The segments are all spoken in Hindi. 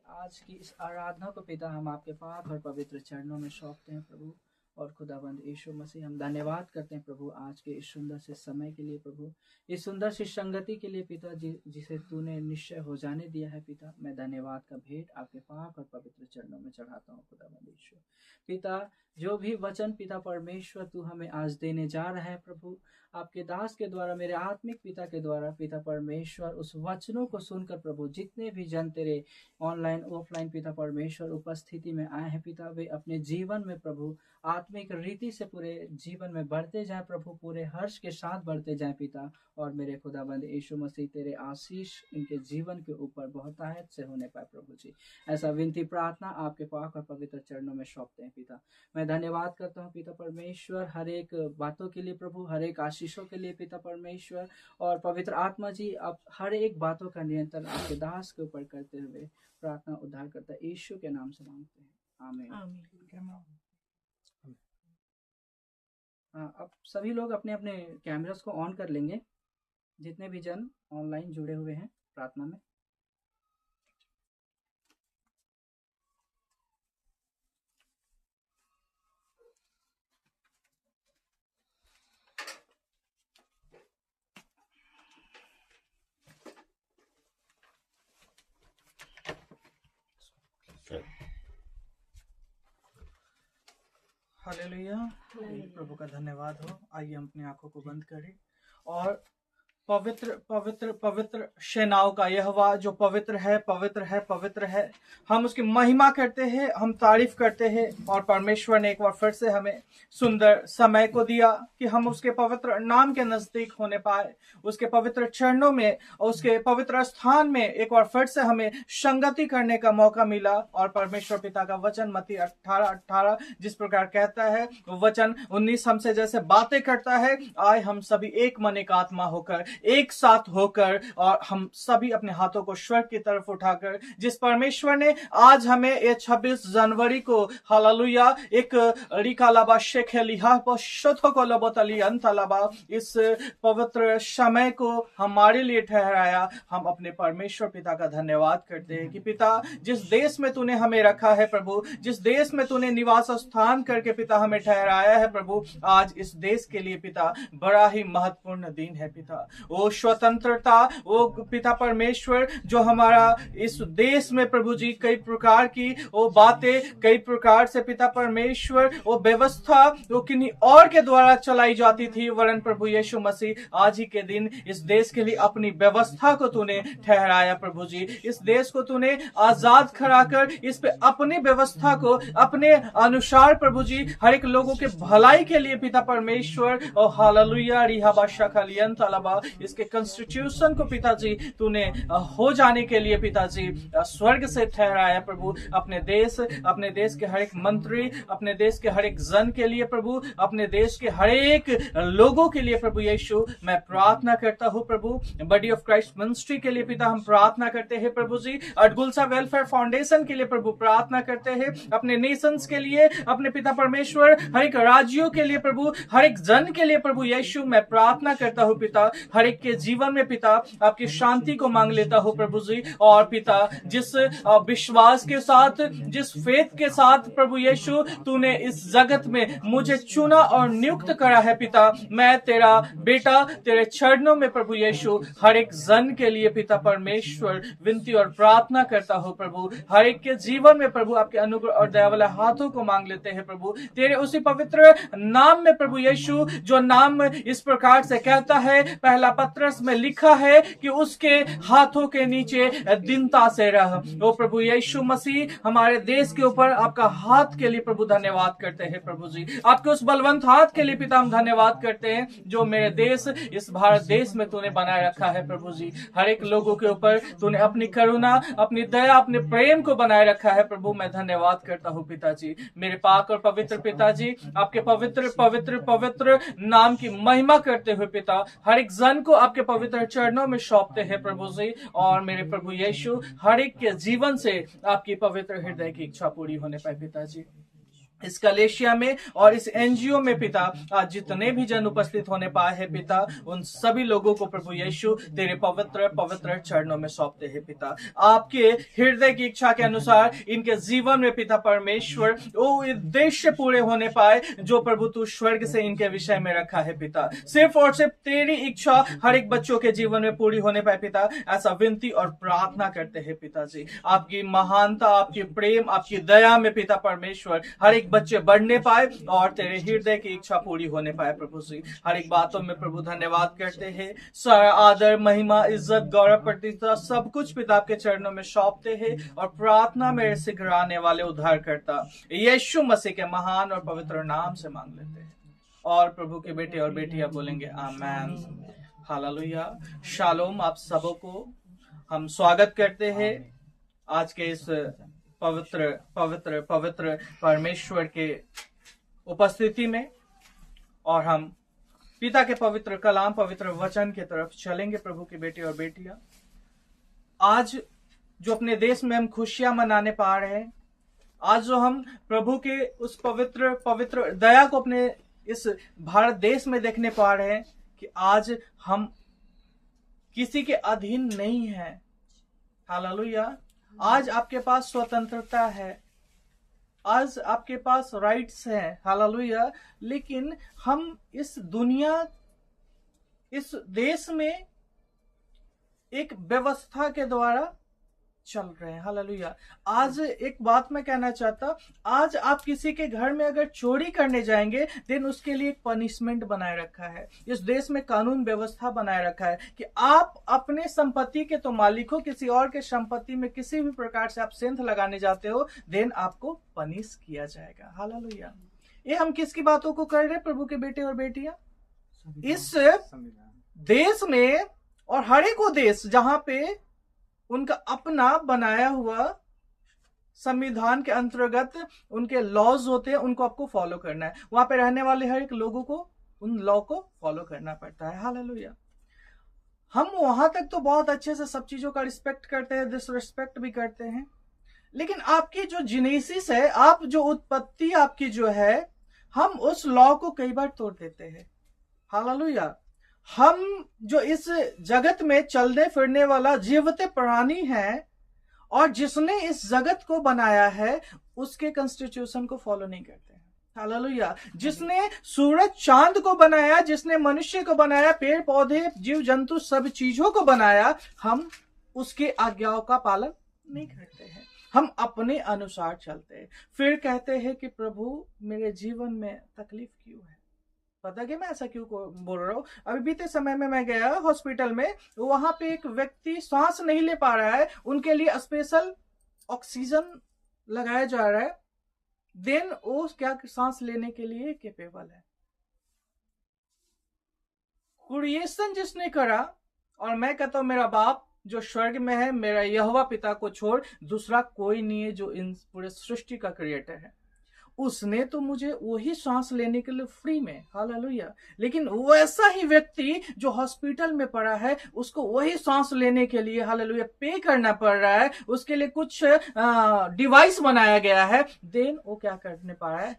आज की इस आराधना को पिता हम आपके पाक और पवित्र चरणों में सौंपते हैं प्रभु। और खुदाबंद यीशु मसीह हम धन्यवाद करते हैं प्रभु आज के इस सुंदर से समय के लिए प्रभु, इस सुंदर सी संगति के लिए पिता जिसे तूने निश्चय हो जाने दिया है पिता। मैं धन्यवाद का भेंट आपके पाक और पवित्र चरणों में चढ़ाता हूँ खुदाबंद यीशु। पिता जो भी वचन पिता परमेश्वर तू हमें आज देने जा रहा है प्रभु, आपके दास के द्वारा, मेरे आत्मिक पिता के द्वारा पिता परमेश्वर, उस वचनों को सुनकर प्रभु जितने भी जन तेरे ऑनलाइन ऑफलाइन पिता परमेश्वर उपस्थिति में आए हैं पिता, वे अपने जीवन में प्रभु आत्मिक रीति से पूरे जीवन में बढ़ते जाए प्रभु, पूरे हर्ष के साथ बढ़ते जाए पिता। और मेरे खुदाबंद यीशु मसीह तेरे आशीष इनके जीवन के ऊपर बहुतायत से होने पाए प्रभु जी। ऐसा विनती प्रार्थना आपके पाक और पवित्र चरणों में सौंपते हैं पिता। मैं धन्यवाद करता हूँ पिता परमेश्वर हर एक बातों के लिए प्रभु, हर एक आशीषों के लिए पिता परमेश्वर। और पवित्र आत्मा जी आप हर एक बातों का नियंत्रण आपके दास के ऊपर करते हुए प्रार्थना उद्धार करता यीशु के नाम से मांगते हैं, आमीन। अब सभी लोग अपने अपने कैमरास को ऑन कर लेंगे, जितने भी जन ऑनलाइन जुड़े हुए हैं प्रार्थना में। हालेलुया, प्रभु का धन्यवाद हो। आइए हम अपनी आंखों को बंद करें और पवित्र पवित्र पवित्र सेनाओं का यहोवा जो पवित्र है पवित्र है पवित्र है, हम उसकी महिमा करते हैं, हम तारीफ करते हैं। और परमेश्वर ने एक बार फिर से हमें सुंदर समय को दिया कि हम उसके पवित्र नाम के नजदीक होने पाए, उसके पवित्र चरणों में और उसके पवित्र स्थान में एक बार फिर से हमें संगति करने का मौका मिला। और परमेश्वर पिता का वचन मत्ती 18:18 जिस प्रकार कहता है, वचन 19 हमसे जैसे बातें करता है, आए हम सभी एक मन एक आत्मा होकर एक साथ होकर, और हम सभी अपने हाथों को स्वर्ग की तरफ उठाकर, जिस परमेश्वर ने आज हमें ये 26 जनवरी को हालेलुया एक इस पवित्र समय को हमारे लिए ठहराया, हम अपने परमेश्वर पिता का धन्यवाद करते हैं कि पिता जिस देश में तूने हमें रखा है प्रभु, जिस देश में तूने निवास स्थान करके पिता हमें ठहराया है प्रभु, आज इस देश के लिए पिता बड़ा ही महत्वपूर्ण दिन है पिता। वो स्वतंत्रता, वो पिता परमेश्वर जो हमारा इस देश में प्रभु जी कई प्रकार की वो बातें, कई प्रकार से पिता परमेश्वर वो व्यवस्था वो किन्हीं और के द्वारा चलाई जाती थी, वरन प्रभु यीशु मसीह आज ही के दिन इस देश के लिए अपनी व्यवस्था को तूने ठहराया प्रभु जी। इस देश को तूने आजाद कराकर इस पे अपनी व्यवस्था को अपने अनुसार प्रभु जी हर एक लोगों के भलाई के लिए पिता परमेश्वर और हालेलुया रिहाबाशाखालियन तलबा इसके कॉन्स्टिट्यूशन को पिताजी तूने हो जाने के लिए पिताजी स्वर्ग से ठहराया प्रभु। अपने देश के हर एक मंत्री, अपने देश के हर एक जन के लिए प्रभु, अपने देश के हर एक लोगों के लिए प्रभु यीशु मैं प्रार्थना करता हूँ प्रभु। बॉडी ऑफ क्राइस्ट मिनिस्ट्री के लिए पिता हम प्रार्थना करते हैं प्रभु जी। अटगुलसा वेलफेयर फाउंडेशन के लिए प्रभु प्रार्थना करते हैं, अपने नेशंस के लिए, अपने पिता परमेश्वर हर एक राज्यों के लिए प्रभु, हर एक जन के लिए प्रभु यीशु मैं प्रार्थना करता हूँ पिता। हर एक के जीवन में पिता आपकी शांति को मांग लेता हूँ प्रभु जी। और पिता जिस विश्वास के साथ, जिस फेथ के साथ प्रभु यीशु तूने इस जगत में मुझे चुना और नियुक्त करा है पिता, मैं तेरा बेटा तेरे चरणों में प्रभु यीशु हर एक जन के लिए पिता परमेश्वर विनती और प्रार्थना करता हूँ प्रभु। हर एक के जीवन में प्रभु आपके अनुग्रह और दया वाले हाथों को मांग लेते हैं प्रभु, तेरे उसी पवित्र नाम में प्रभु यीशु, जो नाम इस प्रकार से कहता है, पहला पत्रस में लिखा है कि उसके हाथों के नीचे दीनता से रह। ओ प्रभु यीशु मसीह हमारे देश के ऊपर आपका हाथ के लिए प्रभु धन्यवाद करते हैं प्रभु जी। आपके उस बलवंत हाथ के लिए पिता हम धन्यवाद करते हैं जो मेरे देश इस भारत देश में तूने बनाए रखा है प्रभु जी। हर एक लोगों के ऊपर तूने अपनी करुणा, अपनी दया, अपने प्रेम को बनाए रखा है प्रभु। मैं धन्यवाद करता हूँ पिताजी। मेरे पाक और पवित्र पिताजी आपके पवित्र पवित्र पवित्र नाम की महिमा करते हुए पिता हर एक जन को आपके पवित्र चरणों में सौंपते हैं प्रभु जी। और मेरे प्रभु यीशु हर एक के जीवन से आपकी पवित्र हृदय की इच्छा पूरी होने पाए पिताजी। इस कलेशिया में और इस एनजीओ में पिता, आज जितने भी जन उपस्थित होने पाए हैं पिता, उन सभी लोगों को प्रभु यीशु तेरे पवित्र पवित्र चरणों में सौंपते हैं पिता। आपके हृदय की इच्छा के अनुसार इनके जीवन में पिता परमेश्वर वो उद्देश्य पूरे होने पाए जो प्रभु तू स्वर्ग से इनके विषय में रखा है पिता। सिर्फ और सिर्फ तेरी इच्छा हर एक बच्चों के जीवन में पूरी होने पाए पिता, ऐसा विनती और प्रार्थना करते हैं पिताजी। आपकी महानता, आपकी प्रेम, आपकी दया में पिता परमेश्वर हर एक बच्चे बढ़ने पाए और तेरे हृदय की इच्छा पूरी होने पाए प्रभु जी। हर एक बातों में प्रभु धन्यवाद करते हैं। सारा आदर, महिमा, इज्जत, गौरव, प्रतिष्ठा सब कुछ पिता आपके चरणों में सौंपते हैं और प्रार्थना मेरे शीघ्र आने वाले उद्धारकर्ता यीशु मसीह के महान और पवित्र नाम से मांग लेते हैं। और प्रभु के बेटे और बेटियां बोलेंगे आमेन, हालेलुया। शालोम। आप सबों को हम स्वागत करते हैं आज के इस पवित्र पवित्र पवित्र परमेश्वर के उपस्थिति में, और हम पिता के पवित्र कलाम, पवित्र वचन की तरफ चलेंगे प्रभु के बेटे और बेटियां। आज जो अपने देश में हम खुशियां मनाने पा रहे हैं, आज जो हम प्रभु के उस पवित्र पवित्र दया को अपने इस भारत देश में देखने पा रहे हैं कि आज हम किसी के अधीन नहीं है। हालेलुया। आज आपके पास स्वतंत्रता है, आज आपके पास राइट्स हैं। हालेलुया। लेकिन हम इस दुनिया, इस देश में एक व्यवस्था के द्वारा चल रहे हैं। हालेलुया। आज एक बात मैं कहना चाहता, आज आप किसी के घर में अगर चोरी करने जाएंगे देन उसके लिए एक पनिशमेंट बनाए रखा है। इस देश में कानून व्यवस्था बनाए रखा है कि आप अपने संपत्ति के तो मालिक हो, किसी और के संपत्ति में किसी भी प्रकार से आप सेंध लगाने जाते हो देन आपको पनिश किया जाएगा। हालेलुया। ये हम किसकी बातों को कर रहे हैं प्रभु के बेटे और बेटियां? इस देश में, और हर एक वो देश जहां पे उनका अपना बनाया हुआ संविधान के अंतर्गत उनके लॉज होते हैं, उनको आपको फॉलो करना है। वहां पे रहने वाले हर एक लोगों को उन लॉ को फॉलो करना पड़ता है। हालेलुया। हम वहां तक तो बहुत अच्छे से सब चीजों का रिस्पेक्ट करते हैं, डिसरिस्पेक्ट भी करते हैं, लेकिन आपकी जो जेनेसिस है, आप जो उत्पत्ति आपकी जो है, हम उस लॉ को कई बार तोड़ देते हैं। हालेलुया। हम जो इस जगत में चलने फिरने वाला जीवते प्राणी है, और जिसने इस जगत को बनाया है उसके कॉन्स्टिट्यूशन को फॉलो नहीं करते हैं। हालेलुया। जिसने सूरज चांद को बनाया, जिसने मनुष्य को बनाया, पेड़ पौधे जीव जंतु सब चीजों को बनाया, हम उसके आज्ञाओं का पालन नहीं करते हैं। हम अपने अनुसार चलते हैं, फिर कहते हैं कि प्रभु मेरे जीवन में तकलीफ क्यों है। पता कि मैं ऐसा क्यों बोल रहा हूँ? अभी बीते समय में मैं गया हॉस्पिटल में, वहां पे एक व्यक्ति सांस नहीं ले पा रहा है, उनके लिए स्पेशल ऑक्सीजन लगाया जा रहा है, देन वो क्या सांस लेने के लिए कैपेबल है। क्रिएशन जिसने करा, और मैं कहता हूं मेरा बाप जो स्वर्ग में है, मेरा यहोवा पिता को छोड़ दूसरा कोई नहीं है जो इन पूरे सृष्टि का क्रिएटर है। उसने तो मुझे वही सांस लेने के लिए फ्री में, हालेलुया। लेकिन वैसा ही व्यक्ति जो हॉस्पिटल में पड़ा है, उसको वही सांस लेने के लिए, हालेलुया, पे करना पड़ रहा है, उसके लिए कुछ डिवाइस बनाया गया है, देन वो क्या करने पा रहा है?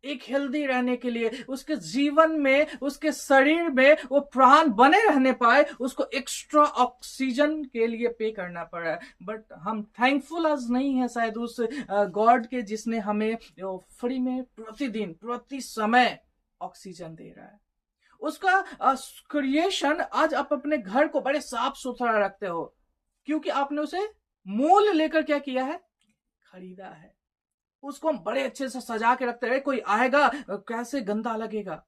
एक हेल्दी रहने के लिए, उसके जीवन में, उसके शरीर में वो प्राण बने रहने पाए, उसको एक्स्ट्रा ऑक्सीजन के लिए पे करना पड़ रहा है। बट हम थैंकफुल आज नहीं है शायद उस गॉड के जिसने हमें फ्री में प्रतिदिन प्रति समय ऑक्सीजन दे रहा है। उसका क्रिएशन, आज आप अपने घर को बड़े साफ सुथरा रखते हो क्योंकि आपने उसे मूल्य लेकर क्या किया है? खरीदा है। उसको हम बड़े अच्छे से सजा के रखते रहे, कोई आएगा कैसे गंदा लगेगा।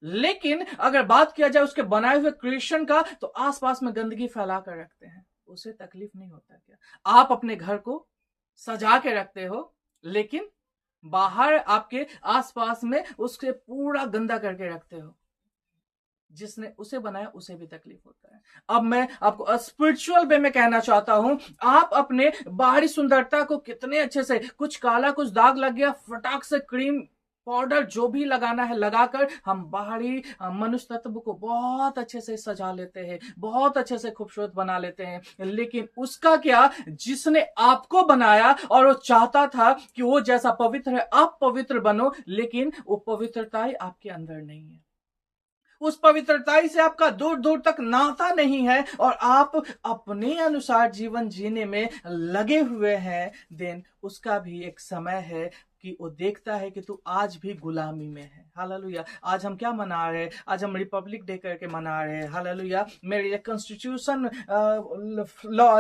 लेकिन अगर बात किया जाए उसके बनाए हुए क्रिएशन का, तो आसपास में गंदगी फैला कर रखते हैं, उसे तकलीफ नहीं होता क्या? आप अपने घर को सजा के रखते हो, लेकिन बाहर आपके आसपास में उसके पूरा गंदा करके रखते हो। जिसने उसे बनाया उसे भी तकलीफ होता है। अब मैं आपको स्पिरिचुअल वे में कहना चाहता हूं, आप अपने बाहरी सुंदरता को कितने अच्छे से, कुछ काला कुछ दाग लग गया, फटाक से क्रीम पाउडर जो भी लगाना है लगाकर हम बाहरी मनुष्य तत्व को बहुत अच्छे से सजा लेते हैं, बहुत अच्छे से खूबसूरत बना लेते हैं। लेकिन उसका क्या, जिसने आपको बनाया और वो चाहता था कि वो जैसा पवित्र है आप पवित्र बनो, लेकिन वो पवित्रता ही आपके अंदर नहीं है। उस पवित्रताई से आपका दूर दूर तक नाता नहीं है और आप अपने अनुसार जीवन जीने में लगे हुए हैं। देन उसका भी एक समय है कि वो देखता है कि तू आज भी गुलामी में है। हालेलुया। आज हम क्या मना रहे हैं? आज हम रिपब्लिक डे करके मना रहे हैं। हालेलुया। मेरे लिए कॉन्स्टिट्यूशन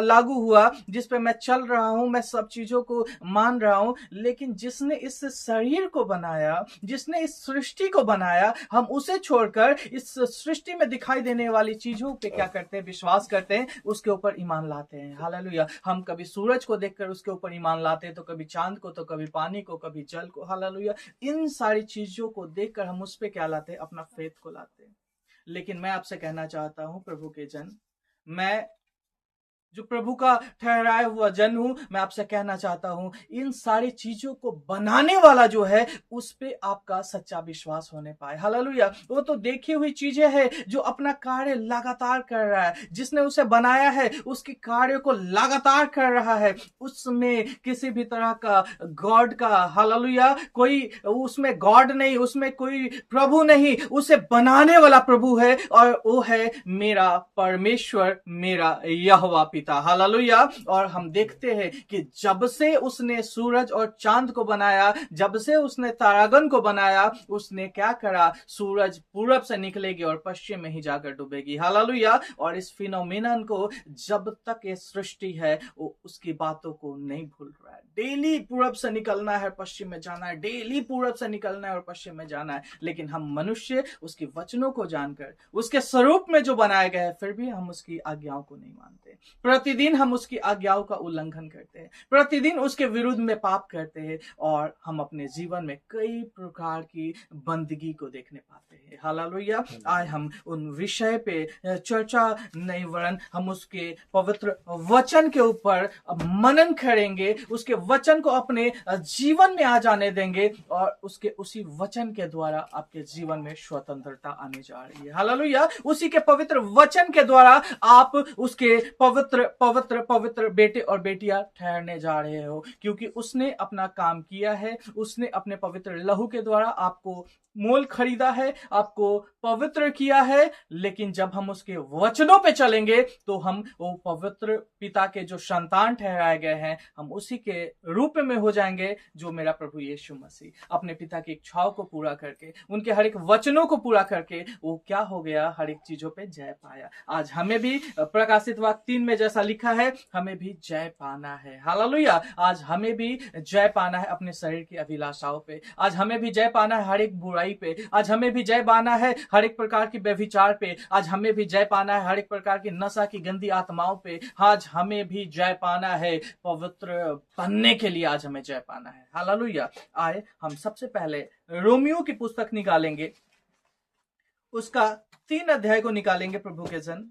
लागू हुआ जिस पे मैं चल रहा हूं, मैं सब चीजों को मान रहा हूं, लेकिन जिसने इस शरीर को बनाया, जिसने इस सृष्टि को बनाया, हम उसे छोड़कर इस सृष्टि में दिखाई देने वाली चीजों पे क्या करते हैं? विश्वास करते हैं, उसके ऊपर ईमान लाते हैं। हालेलुया। हम कभी सूरज को देखकर उसके ऊपर ईमान लाते हैं, तो कभी चांद को, तो कभी पानी को, कभी जल को। हालेलुया। इन सारी चीजों को देखकर हम उस पे क्या लाते हैं? अपना फेथ को लाते हैं। लेकिन मैं आपसे कहना चाहता हूं प्रभु के जन, मैं जो प्रभु का ठहराया हुआ जन हूं, मैं आपसे कहना चाहता हूं, इन सारी चीजों को बनाने वाला जो है उस पे आपका सच्चा विश्वास होने पाए। हालेलुया। वो तो देखी हुई चीजें हैं जो अपना कार्य लगातार कर रहा है, जिसने उसे बनाया है उसके कार्य को लगातार कर रहा है। उसमें किसी भी तरह का गॉड का, हालेलुया, कोई उसमें गॉड नहीं, उसमें कोई प्रभु नहीं, उसे बनाने वाला प्रभु है और वो है मेरा परमेश्वर, मेरा यहोवा पिता। हालेलुया। और हम देखते हैं कि जब से उसने सूरज और चांद को बनाया, जब से उसने तारागण को बनाया, उसने क्या करा? सूरज पूरब से निकलेगी और पश्चिम में ही जाकर डूबेगी। हालेलुया। और इस फिनोमेनन को जब तक ये सृष्टि है वो उसकी बातों को नहीं भूल रहा है। डेली पूरब से निकलना है, पश्चिम में जाना है, डेली पूरब से निकलना है और पश्चिम में जाना है। लेकिन हम मनुष्य उसके वचनों को जानकर, उसके स्वरूप में जो बनाए गए हैं, फिर भी हम उसकी आज्ञाओं को नहीं मानते। प्रतिदिन हम उसकी आज्ञाओं का उल्लंघन करते हैं, प्रतिदिन उसके विरुद्ध में पाप करते हैं और हम अपने जीवन में कई प्रकार की बंदगी को देखने पाते हैं। हालेलुया। आज हम उन विषय पे चर्चा नहीं, वरन हम उसके पवित्र वचन के ऊपर मनन करेंगे, उसके वचन को अपने जीवन में आ जाने देंगे और उसके उसी वचन के द्वारा आपके जीवन में स्वतंत्रता आने जा रही है। हालेलुया। उसी के पवित्र वचन के द्वारा आप उसके पवित्र पवित्र पवित्र बेटे और बेटियां ठहरने जा रहे हो, क्योंकि उसने अपना काम किया है। उसने अपने पवित्र लहू के द्वारा आपको मोल खरीदा है, आपको पवित्र किया है। लेकिन जब हम उसके वचनों पे चलेंगे तो हम वो पवित्र पिता के जो संतान ठहराए गए हैं, हम उसी के रूप में हो जाएंगे, जो मेरा प्रभु यीशु मसीह अपने पिता की इच्छाओं को पूरा करके, उनके हर एक वचनों को पूरा करके वो क्या हो गया? हर एक चीजों पे जय पाया। आज हमें भी प्रकाशित वाक्य 3 में जैसा लिखा है, हमें भी जय पाना है। हालेलुया। आज हमें भी जय पाना है अपने शरीर की अभिलाषाओं पे, आज हमें भी जय पाना है हर एक बुराई पे, आज हमें भी जय पाना है हर एक प्रकार की व्यभिचार पे, आज हमें भी जय पाना है हर एक प्रकार की नशा की गंदी आत्माओं पे, आज हमें भी जय पाना है पवित्र बनने के लिए, आज हमें जय पाना है। हालेलुया। आए हम सबसे पहले रोमियो की पुस्तक निकालेंगे, उसका 3 अध्याय को निकालेंगे प्रभु के जन,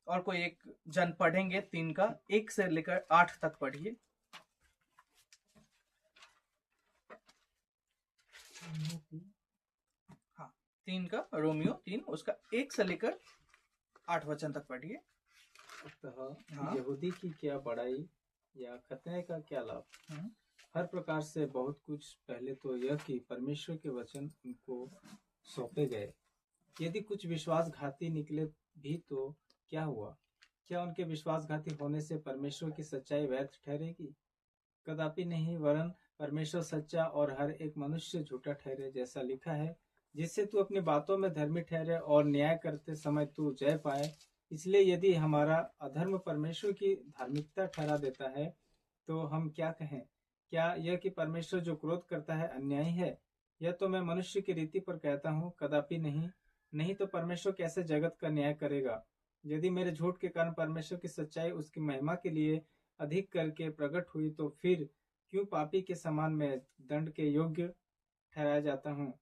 और कोई एक जन पढ़ेंगे 3 का 1 से लेकर 8 तक पढ़िए। हाँ, 3 का, रोमियो 3 उसका 1 से लेकर 8 वचन तक पढ़िए। अतः यहूदी की क्या बड़ाई या खतने का क्या लाभ? हर प्रकार से बहुत कुछ। पहले तो यह कि परमेश्वर के वचन उनको सौंपे गए। यदि कुछ विश्वासघाती निकले भी तो क्या हुआ? क्या उनके विश्वासघाती होने से परमेश्वर की सच्चाई व्यर्थ ठहरेगी? कदापि नहीं, वरन परमेश्वर सच्चा और हर एक मनुष्य झूठा ठहरे, जैसा लिखा है, जिससे तू अपनी बातों में धर्मी ठहरे और न्याय करते समय तू जय पाए। इसलिए यदि हमारा अधर्म परमेश्वर की धार्मिकता ठहरा देता है तो हम क्या कहें? क्या यह कि परमेश्वर जो क्रोध करता है अन्यायी है? यह तो मैं मनुष्य की रीति पर कहता हूँ, कदापि नहीं। नहीं तो परमेश्वर कैसे जगत का न्याय करेगा? यदि मेरे झूठ के कारण परमेश्वर की सच्चाई उसकी महिमा के लिए अधिक करके प्रकट हुई, तो फिर क्यों पापी के समान मैं दंड के योग्य ठहराया जाता हूँ?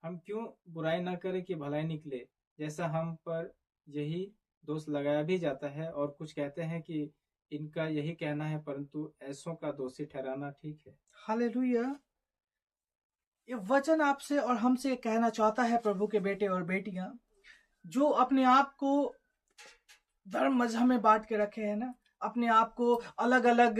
हम क्यों बुराई न करें कि भलाई निकले? जैसा हम पर यही दोष लगाया भी जाता है, और कुछ कहते हैं कि इनका यही कहना है, परंतु ऐसों का दोषी ठहराना ठीक है। हालेलुया। ये वचन आपसे और हमसे कहना चाहता है, प्रभु के बेटे और बेटियां जो अपने आप को धर्म मजहब में बांट के रखे हैं ना, अपने आप को अलग अलग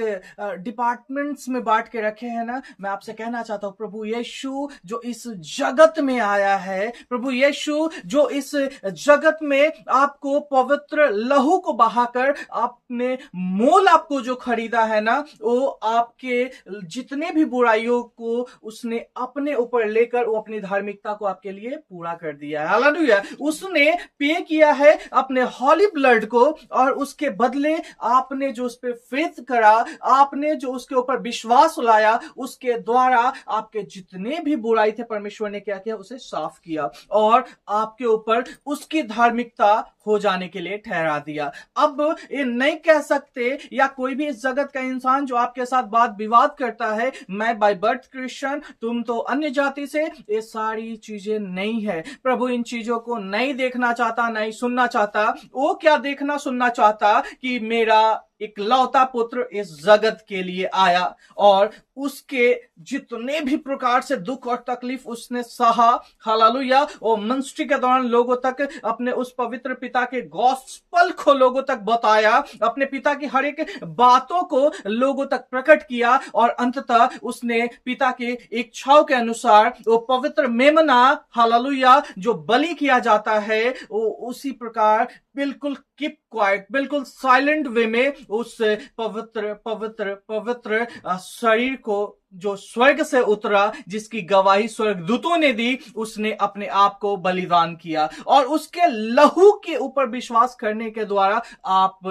डिपार्टमेंट्स में बांट के रखे हैं ना, मैं आपसे कहना चाहता हूं प्रभु यीशु जो इस जगत में आया है, प्रभु यीशु जो इस जगत में आपको पवित्र लहू को बहाकर आपने मोल आपको जो खरीदा है ना, वो आपके जितने भी बुराइयों को उसने अपने ऊपर लेकर वो अपनी धार्मिकता को आपके लिए पूरा कर दिया है। हालेलुया। उसने पे किया है अपने हॉली ब्लड को, और उसके बदले आपने जो उस पर फेथ करा, आपने जो उसके ऊपर विश्वास लाया, उसके द्वारा आपके जितने भी बुराई थे परमेश्वर ने क्या किया, उसे साफ किया और आपके ऊपर उसकी धार्मिकता हो जाने के लिए ठहरा दिया। अब ये नहीं कह सकते, या कोई भी इस जगत का इंसान जो आपके साथ बात विवाद करता है, मैं बाय बर्थ क्रिश्चियन, तुम तो अन्य जाति से, ये सारी चीजें नहीं है। प्रभु इन चीजों को नहीं देखना चाहता, नहीं सुनना चाहता। वो क्या देखना सुनना चाहता कि मेरा इकलौता पुत्र इस जगत के लिए आया और उसके जितने भी प्रकार से दुख और तकलीफ उसने सहा, हालेलुया, और मिनिस्ट्री के दौरान लोगों तक अपने उस पवित्र पिता के गॉस्पेल को लोगों तक बताया, अपने पिता की हर एक बातों को लोगों तक प्रकट किया, और अंततः उसने पिता की इच्छाओं के अनुसार वो पवित्र मेमना, हालेलुया, जो बलि किया जाता है, वो उसी प्रकार बिल्कुल कीप क्वाइट, बिल्कुल साइलेंट वे में उस पवित्र पवित्र पवित्र शरीर को जो स्वर्ग से उतरा, जिसकी गवाही स्वर्गदूतों ने दी, उसने अपने आप को बलिदान किया, और उसके लहू के ऊपर विश्वास करने के द्वारा आप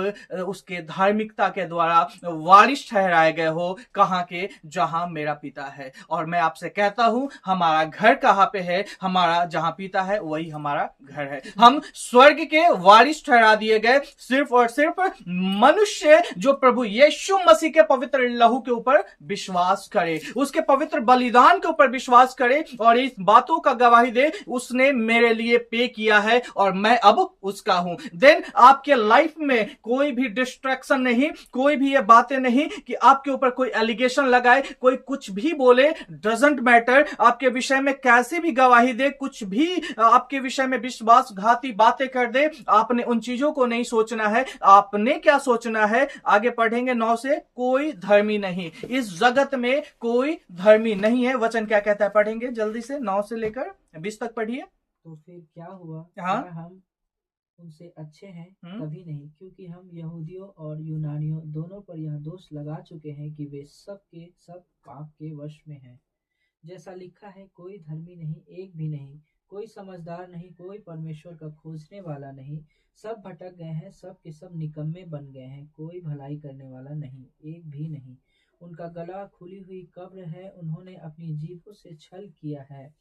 उसके धार्मिकता के द्वारा वारिस ठहराए गए हो। कहां के? जहां मेरा पिता है। और मैं आपसे कहता हूं, हमारा घर कहां पे है? हमारा जहां पिता है वही हमारा घर है। हम स्वर्ग के वारिस ठहरा दिए गए, सिर्फ और सिर्फ मनुष्य जो प्रभु यीशु मसीह के पवित्र लहू के ऊपर विश्वास करे, उसके पवित्र बलिदान के ऊपर विश्वास करे और इस बातों का गवाही दे, उसने मेरे लिए पे किया है और मैं अब उसका हूं। देन आपके लाइफ में कोई भी डिस्ट्रैक्शन नहीं, कोई भी ये बातें नहीं कि आपके ऊपर कोई एलिगेशन लगाए, कोई कुछ भी बोले, डजंट मैटर। आपके विषय में कैसे भी गवाही दे, कुछ भी आपके विषय में विश्वासघाती बातें कर दे, आपने उन चीजों को नहीं सोचना है। आपने क्या सोचना है? आगे पढ़ेंगे 9 से, कोई धर्मी नहीं, इस जगत में कोई धर्मी नहीं है। वचन क्या कहता है? पढ़ेंगे जल्दी से, 9 से लेकर 20 तक पढ़िए। तो फिर क्या हुआ? हाँ? क्या हम उनसे अच्छे हैं? हम्म। कभी नहीं, क्योंकि हम यहूदियों और यूनानियों दोनों पर यह दोष लगा चुके हैं कि वे सब के सब पाप के वश में हैं। जैसा लिखा है, कोई धर्मी नहीं, एक भी नहीं, कोई समझदार नहीं, कोई परमेश्वर का खोजने वाला नहीं। सब भटक गए हैं, सब के सब निकम्मे बन गए हैं, कोई भलाई करने वाला नहीं, एक भी नहीं। उनका गला खुली हुई कब्र है, उन्होंने अपनी जीभों से छल किया है।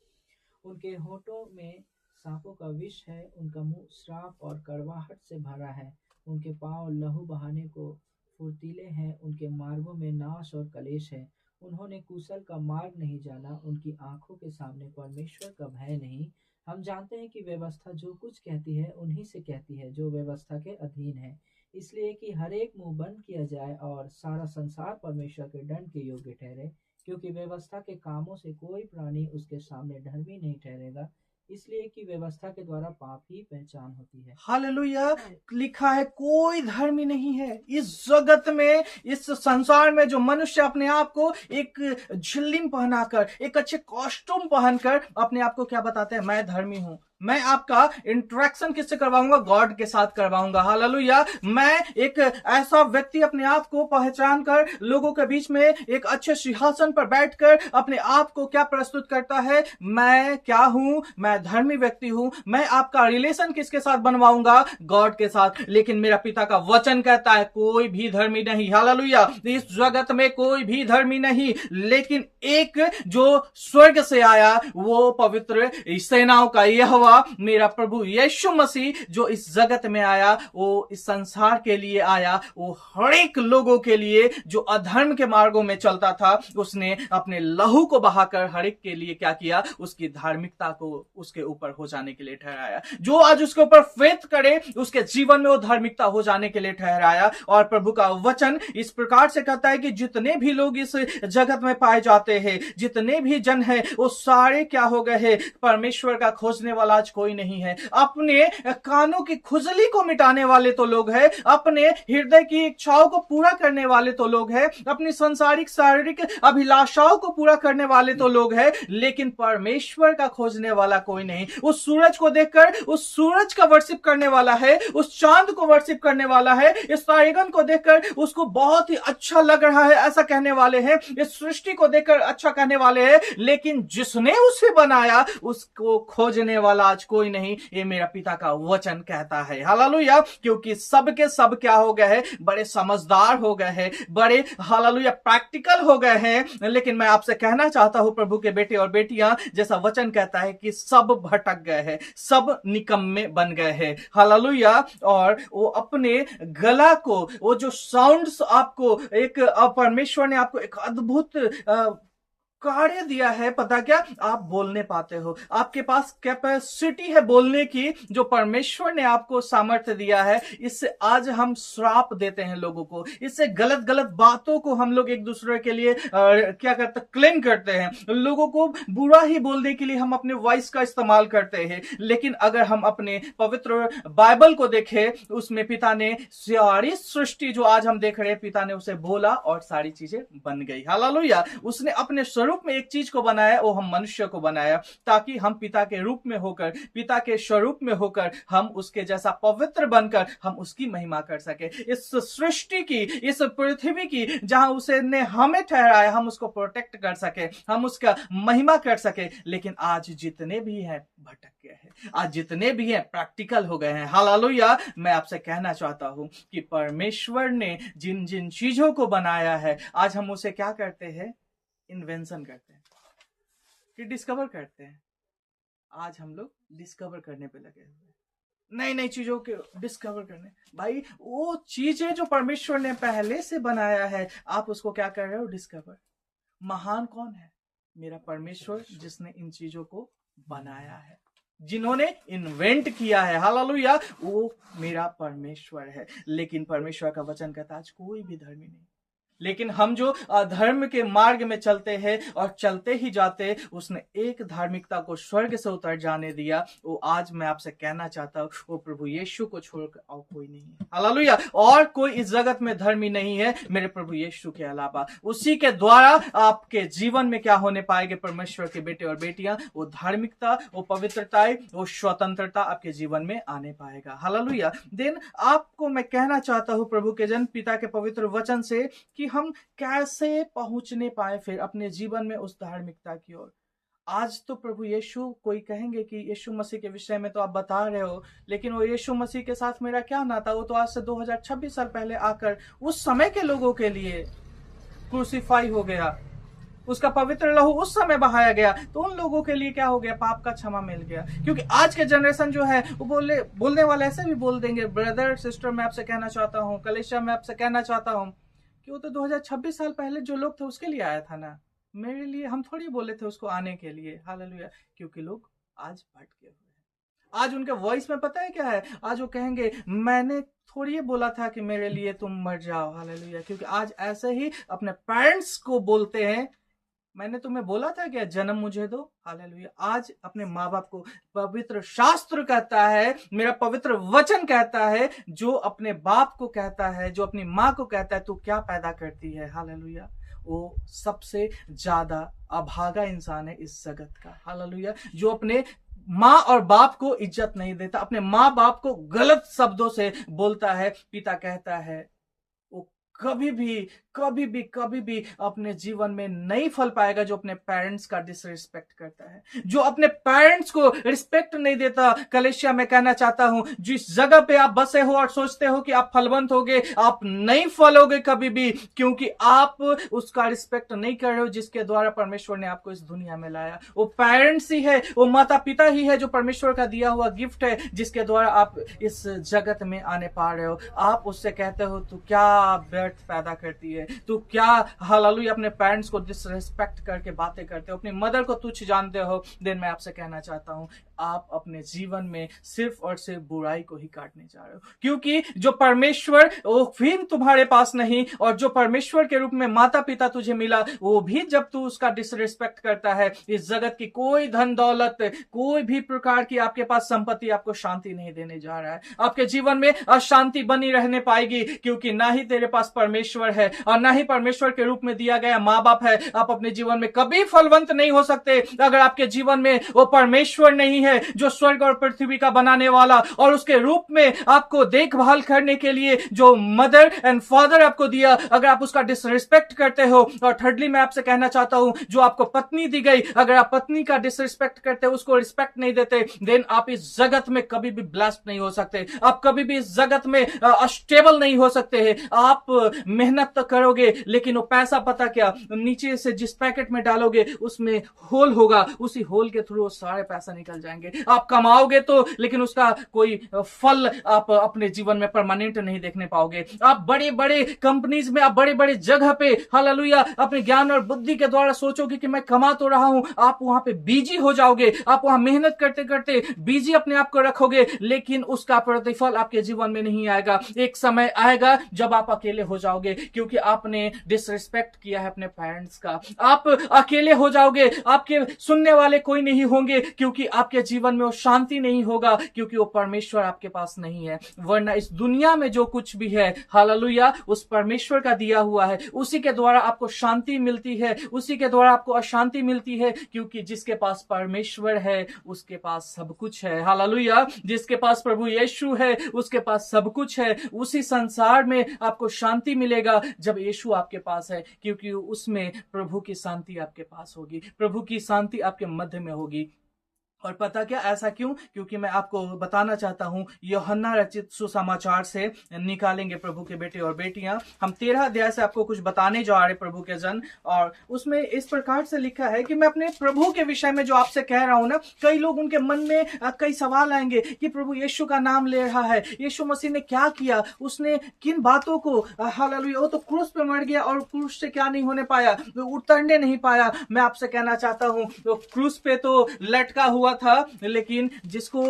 उनके होठों में सांपों का विष है, उनका मुंह श्राप और कड़वाहट से भरा है। उनके पांव लहू बहाने को फुर्तीले हैं, उनके मार्गों में नाश और कलेश है। उन्होंने कुशल का मार्ग नहीं जाना, उनकी आंखों के सामने परमेश्वर का भय नहीं। हम जानते हैं कि व्यवस्था जो कुछ कहती है उन्हीं से कहती है जो व्यवस्था के अधीन है, इसलिए कि हर एक मुंह बंद किया जाए और सारा संसार परमेश्वर के दंड के योग्य ठहरे, क्योंकि व्यवस्था के कामों से कोई प्राणी उसके सामने धर्मी नहीं ठहरेगा, इसलिए कि व्यवस्था के द्वारा पाप ही पहचान होती है। हालेलुया। लिखा है कोई धर्मी नहीं है इस जगत में, इस संसार में। जो मनुष्य अपने आप को एक झिल्लिम पहनाकर, एक अच्छे कॉस्ट्यूम पहनकर अपने आप को क्या बताते हैं? मैं धर्मी हूं। मैं आपका इंटरेक्शन किससे करवाऊंगा? गॉड के साथ करवाऊंगा। हालेलुया। मैं एक ऐसा व्यक्ति अपने आप को पहचान कर लोगों के बीच में एक अच्छे सिंहासन पर बैठकर अपने आप को क्या प्रस्तुत करता है? मैं क्या हूं? मैं धर्मी व्यक्ति हूं। मैं आपका रिलेशन किसके साथ बनवाऊंगा? गॉड के साथ। लेकिन मेरा पिता का वचन कहता है कोई भी धर्मी नहीं। हालेलुया। इस जगत में कोई भी धर्मी नहीं, लेकिन एक जो स्वर्ग से आया, वो पवित्र सेनाओं का यहोवा हुआ मेरा प्रभु यीशु मसीह जो इस जगत में आया, वो इस संसार के लिए आया, वो हर एक लोगों के लिए जो अधर्म के मार्गों में चलता था, उसने अपने लहू को बहाकर हर एक के लिए क्या किया, उसकी धार्मिकता को उसके ऊपर हो जाने के लिए ठहराया। जो आज उसके ऊपर फेथ करे, उसके जीवन में वो धार्मिकता हो जाने के लिए ठहराया। और प्रभु का वचन इस प्रकार से कहता है कि जितने भी लोग इस जगत में पाए जाते हैं, जितने भी जन हैं, वो सारे क्या हो गए हैं, परमेश्वर का खोजने वाला आज कोई नहीं है। अपने कानों की खुजली को मिटाने वाले तो लोग हैं, अपने हृदय की इच्छाओं को पूरा करने वाले तो लोग हैं, अपनी संसारिक शारीरिक अभिलाषाओं को पूरा करने वाले तो लोग हैं, लेकिन परमेश्वर का खोजने वाला कोई नहीं। उस सूरज को देखकर उस सूरज का वर्शिप करने वाला है, उस चांद को वर्शिप करने वाला है, इस तारेगन को देखकर उसको बहुत ही अच्छा लग रहा है ऐसा कहने वाले हैं, इस सृष्टि को देखकर अच्छा कहने वाले हैं, लेकिन जिसने उसे बनाया उसको खोजने वाला आज कोई नहीं। ये मेरा पिता का वचन कहता है। हालेलुया। क्योंकि सबके सब क्या हो गए हैं, बड़े समझदार हो गए हैं, बड़े हालेलुया प्रैक्टिकल हो गए हैं। लेकिन मैं आपसे कहना चाहता हूं प्रभु के बेटे और बेटियां, जैसा वचन कहता है कि सब भटक गए हैं, सब निकम्मे बन गए हैं। हालेलुया। और वो अपने गला को, वो जो साउंड्स आपको एक परमेश्वर ने आपको एक अद्भुत कार्य दिया है, पता क्या, आप बोलने पाते हो, आपके पास कैपेसिटी है बोलने की, जो परमेश्वर ने आपको सामर्थ्य दिया है। इससे आज हम श्राप देते हैं लोगों को, इससे गलत गलत बातों को हम लोग एक दूसरे के लिए क्या करते, क्लेम करते हैं। लोगों को बुरा ही बोलने के लिए हम अपने वॉइस का इस्तेमाल करते हैं। लेकिन अगर हम अपने पवित्र बाइबल को देखें, उसमें पिता ने सारी सृष्टि जो आज हम देख रहे हैं, पिता ने उसे बोला और सारी चीजें बन गई। हालेलुया। उसने अपने स्वरूप में एक चीज को बनाया, वो हम मनुष्य को बनाया, ताकि हम पिता के रूप में होकर, पिता के स्वरूप में होकर, हम उसके जैसा पवित्र बनकर हम उसकी महिमा कर सके। इस सृष्टि की, इस पृथ्वी की जहां उसने हमें ठहराया, हम उसको प्रोटेक्ट कर सके, हम उसका महिमा कर सके। लेकिन आज जितने भी हैं भटक गए हैं, आज जितने भी हैं प्रैक्टिकल हो गए हैं। हालेलुया। मैं आपसे कहना चाहता हूं कि परमेश्वर ने जिन जिन चीजों को बनाया है, आज हम उसे क्या करते हैं, इन्वेंशन करते हैं, कि डिस्कवर करते हैं। आज हम लोग डिस्कवर करने पे लगे हुए, नई नई चीजों के डिस्कवर करने। भाई वो चीजें जो परमेश्वर ने पहले से बनाया है, आप उसको क्या कर रहे हो, डिस्कवर। महान कौन है, मेरा परमेश्वर, जिसने इन चीजों को बनाया है, जिन्होंने इन्वेंट किया है। हालेलुया। वो मेरा परमेश्वर है। लेकिन परमेश्वर का वचन कहता है आज कोई भी धर्मी नहीं। लेकिन हम जो अधर्म के मार्ग में चलते हैं और चलते ही जाते, उसने एक धार्मिकता को स्वर्ग से उतर जाने दिया। वो आज मैं आपसे कहना चाहता हूँ, वो प्रभु यीशु को छोड़कर और कोई नहीं है। हालेलुया। और कोई इस जगत में धर्मी नहीं है मेरे प्रभु यीशु के अलावा। उसी के द्वारा आपके जीवन में क्या होने पाएंगे, परमेश्वर के बेटे और बेटियां, वो धार्मिकता, वो पवित्रता, वो स्वतंत्रता आपके जीवन में आने पाएगा। हालेलुया। देन आपको मैं कहना चाहता हूँ प्रभु के जन, पिता के पवित्र वचन से, कि हम कैसे पहुंचने पाए फिर अपने जीवन में उस धार्मिकता की ओर। आज तो प्रभु यीशु, कोई कहेंगे कि यीशु मसीह के विषय में तो आप बता रहे हो, लेकिन वो यीशु मसीह के साथ मेरा क्या नाता, वो तो आज से 2026 साल पहले आकर उस समय के लोगों के लिए क्रूसीफाई हो गया, उसका पवित्र लहू उस समय बहाया गया, तो उन लोगों के लिए क्या हो गया, पाप का क्षमा मिल गया। क्योंकि आज के जनरेशन जो है वो बोलने वाले ऐसे भी बोल देंगे। ब्रदर सिस्टर, मैं आपसे कहना चाहता हूँ, कलेशा, मैं आपसे कहना चाहता हूँ कि वो तो 2026 साल पहले जो लोग थे उसके लिए आया था ना, मेरे लिए। हम थोड़ी बोले थे उसको आने के लिए। हालेलुया। क्योंकि लोग आज भटके हुए हैं। आज उनके वॉइस में पता है क्या है, आज वो कहेंगे मैंने थोड़ी ये बोला था कि मेरे लिए तुम मर जाओ। हालेलुया। क्योंकि आज ऐसे ही अपने पेरेंट्स को बोलते हैं, मैंने तुम्हें बोला था क्या, जन्म मुझे दो। हालेलुया। आज अपने माँ बाप को, पवित्र शास्त्र कहता है, मेरा पवित्र वचन कहता है, जो अपने बाप को कहता है, जो अपनी माँ को कहता है, तू क्या पैदा करती है। हालेलुया। वो सबसे ज्यादा अभागा इंसान है इस जगत का। हालेलुया। जो अपने माँ और बाप को इज्जत नहीं देता, अपने माँ बाप को गलत शब्दों से बोलता है। पिता कहता है वो कभी भी अपने जीवन में नहीं फल पाएगा जो अपने पेरेंट्स का डिसरिस्पेक्ट करता है, जो अपने पेरेंट्स को रिस्पेक्ट नहीं देता। कलेशिया में कहना चाहता हूं, जिस जगह पे आप बसे हो और सोचते हो कि आप फलवंत होगे, आप नहीं फलोगे कभी भी, क्योंकि आप उसका रिस्पेक्ट नहीं कर रहे हो जिसके द्वारा परमेश्वर ने आपको इस दुनिया में लाया। वो पेरेंट्स ही है, वो माता पिता ही है जो परमेश्वर का दिया हुआ गिफ्ट है, जिसके द्वारा आप इस जगत में आने पा रहे हो। आप उससे कहते हो तू क्या व्यर्थ पैदा करती है, तू क्या हालेलुया अपने पेरेंट्स को डिसरिस्पेक्ट करके बातें करते हो, अपनी मदर को तुच्छ जानते हो। देन मैं आपसे कहना चाहता हूं, आप अपने जीवन में सिर्फ और सिर्फ बुराई को ही काटने जा रहे हो, क्योंकि जो परमेश्वर वो फिर तुम्हारे पास नहीं, और जो परमेश्वर के रूप में माता पिता तुझे मिला वो भी जब तू उसका डिसरिस्पेक्ट करता है, इस जगत की कोई धन दौलत, कोई भी प्रकार की आपके पास संपत्ति आपको शांति नहीं देने जा रहा है। आपके जीवन में अशांति बनी रहने पाएगी, क्योंकि ना ही तेरे पास परमेश्वर है और ना ही परमेश्वर के रूप में दिया गया माँ बाप है। आप अपने जीवन में कभी फलवंत नहीं हो सकते अगर आपके जीवन में वो परमेश्वर नहीं है जो स्वर्ग और पृथ्वी का बनाने वाला, और उसके रूप में आपको देखभाल करने के लिए जो मदर एंड फादर आपको दिया, अगर आप उसका डिसरिस्पेक्ट करते हो। और थर्डली मैं आपसे कहना चाहता हूं, जो आपको पत्नी दी गई, अगर आप पत्नी का डिसरिस्पेक्ट करते हो, उसको रिस्पेक्ट नहीं देते, देन आप इस जगत में कभी भी ब्लेस्ड नहीं हो सकते, आप कभी भी इस जगत में स्टेबल नहीं हो सकते हैं। आप मेहनत तो करोगे, लेकिन वो पैसा पता क्या, नीचे से जिस पैकेट में डालोगे उसमें होल होगा, उसी होल के थ्रू सारे पैसा निकल जाएंगे। आप कमाओगे तो, लेकिन उसका कोई फल आप अपने जीवन में परमानेंट नहीं देखने पाओगे। आप बड़े बड़े कंपनीज में, आप बड़े बड़े जगह पे हालेलुया अपने ज्ञान और बुद्धि के द्वारा सोचोगे कि मैं कमा तो रहा हूं, आप वहां पे बिजी हो जाओगे, आप वहां मेहनत करते करते बिजी अपने आप को रखोगे, लेकिन उसका प्रतिफल आपके जीवन में नहीं आएगा। एक समय आएगा जब आप अकेले हो जाओगे, क्योंकि आपने डिसरिस्पेक्ट किया है अपने पेरेंट्स का। आप अकेले हो जाओगे, आपके सुनने वाले कोई नहीं होंगे, क्योंकि आपके जीवन में वो शांति नहीं होगा, क्योंकि वो परमेश्वर आपके पास नहीं है। वरना इस दुनिया में जो कुछ भी है हालेलुया उस परमेश्वर का दिया हुआ है, उसी के द्वारा आपको शांति मिलती है, उसी के द्वारा आपको अशांति मिलती है, क्योंकि जिसके पास परमेश्वर है उसके पास सब कुछ है। हालेलुया, जिसके पास प्रभु यीशु है उसके पास सब कुछ है। उसी संसार में आपको शांति मिलेगा जब यीशु आपके पास है, क्योंकि उसमें प्रभु की शांति आपके पास होगी, प्रभु की शांति आपके मध्य में होगी। और पता क्या, ऐसा क्यों? क्योंकि मैं आपको बताना चाहता हूं, यूहन्ना रचित सुसमाचार से निकालेंगे प्रभु के बेटे और बेटियां। हम 13 अध्याय से आपको कुछ बताने जा रहे प्रभु के जन, और उसमें इस प्रकार से लिखा है कि मैं अपने प्रभु के विषय में जो आपसे कह रहा हूं ना, कई लोग उनके मन में कई सवाल आएंगे कि प्रभु यीशु का नाम ले रहा है, यीशु मसीह ने क्या किया, उसने किन बातों को, हालेलुया वो तो क्रूस पे मर गया और क्रूस से क्या नहीं होने पाया, उतरने नहीं पाया। मैं आपसे कहना चाहता हूं, तो क्रूस पे तो लटका हुआ था, लेकिन जिसको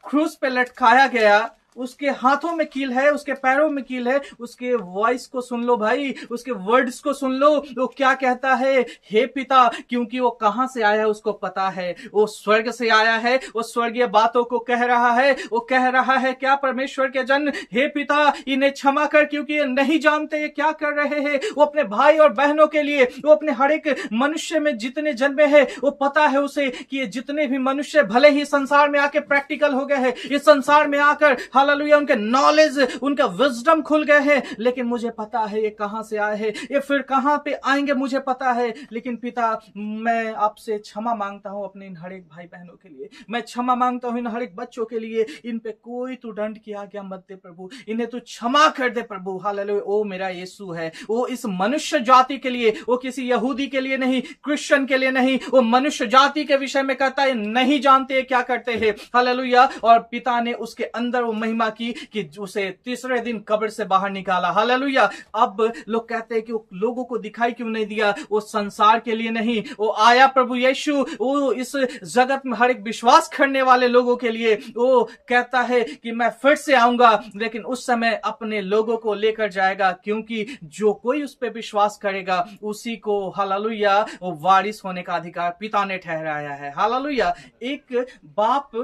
क्रूस पे लटकाया गया उसके हाथों में कील है, उसके पैरों में कील है। उसके वॉइस को सुन लो भाई, उसके वर्ड्स को सुन लो, वो क्या कहता है, हे पिता, क्योंकि वो कहां से आया है उसको पता है, वो स्वर्ग से आया है, वो स्वर्गीय बातों को कह रहा है। वो कह रहा है क्या, परमेश्वर के जन, हे पिता इन्हें क्षमा कर, क्योंकि ये नहीं जानते ये क्या कर रहे हैं। वो अपने भाई और बहनों के लिए, वो अपने हर एक मनुष्य में जितने जन्मे हैं, वो पता है उसे कि ये जितने भी मनुष्य भले ही संसार में आके प्रैक्टिकल हो गए हैं, इस संसार में आकर हालेलुया उनके नॉलेज, उनका विजडम खुल गए हैं, लेकिन मुझे पता है ये कहां से आए हैं, ये फिर कहां पे आएंगे मुझे पता है। लेकिन पिता, मैं आपसे क्षमा मांगता हूं अपने इन हर एक भाई बहनों के लिए, मैं क्षमा मांगता हूं इन हर एक बच्चों के लिए। इन पे कोई तू दंड की आज्ञा मत दे प्रभु, इन्हें तू क्षमा कर दे प्रभु। हालेलुया, ओ मेरा यीशु है, वो इस मनुष्य जाति के लिए, वो किसी यहूदी के लिए नहीं, क्रिश्चियन के लिए नहीं, वो मनुष्य जाति के विषय में कहता है, नहीं जानते क्या करते हैं। हालेलुया, और पिता ने उसके अंदर वो महिमा की कि उसे तीसरे दिन कब्र से बाहर निकाला। हालेलुया। अब लोग कहते हैं कि वो लोगों को दिखाई क्यों नहीं दिया, वो संसार के लिए नहीं, वो आया प्रभु यीशु, वो इस जगत में हर एक विश्वास करने वाले लोगों के लिए। वो कहता है कि मैं फिर से आऊंगा, लेकिन उस समय अपने लोगों को लेकर जाएगा, क्योंकि जो कोई उस पर विश्वास करेगा उसी को हालेलुया वो वारिस होने का अधिकार पिता ने ठहराया है। हालेलुया। एक बाप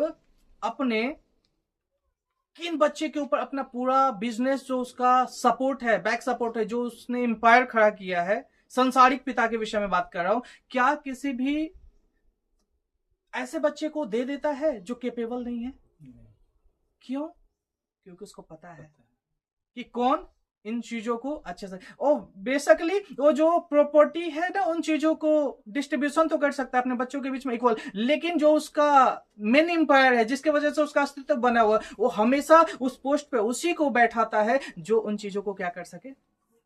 अपने किन बच्चे के ऊपर अपना पूरा बिजनेस, जो उसका सपोर्ट है, बैक सपोर्ट है, जो उसने एम्पायर खड़ा किया है, संसारिक पिता के विषय में बात कर रहा हूं, क्या किसी भी ऐसे बच्चे को दे देता है जो केपेबल नहीं है? क्यों? क्योंकि उसको पता है कि कौन इन चीजों को अच्छे से, और बेसिकली वो जो प्रॉपर्टी है ना, उन चीजों को डिस्ट्रीब्यूशन तो कर सकता है अपने बच्चों के बीच में इक्वल, लेकिन जो उसका मेन एम्पायर है, जिसके वजह से उसका अस्तित्व बना हुआ, वो हमेशा उस पोस्ट पे उसी को बैठाता है जो उन चीजों को क्या कर सके,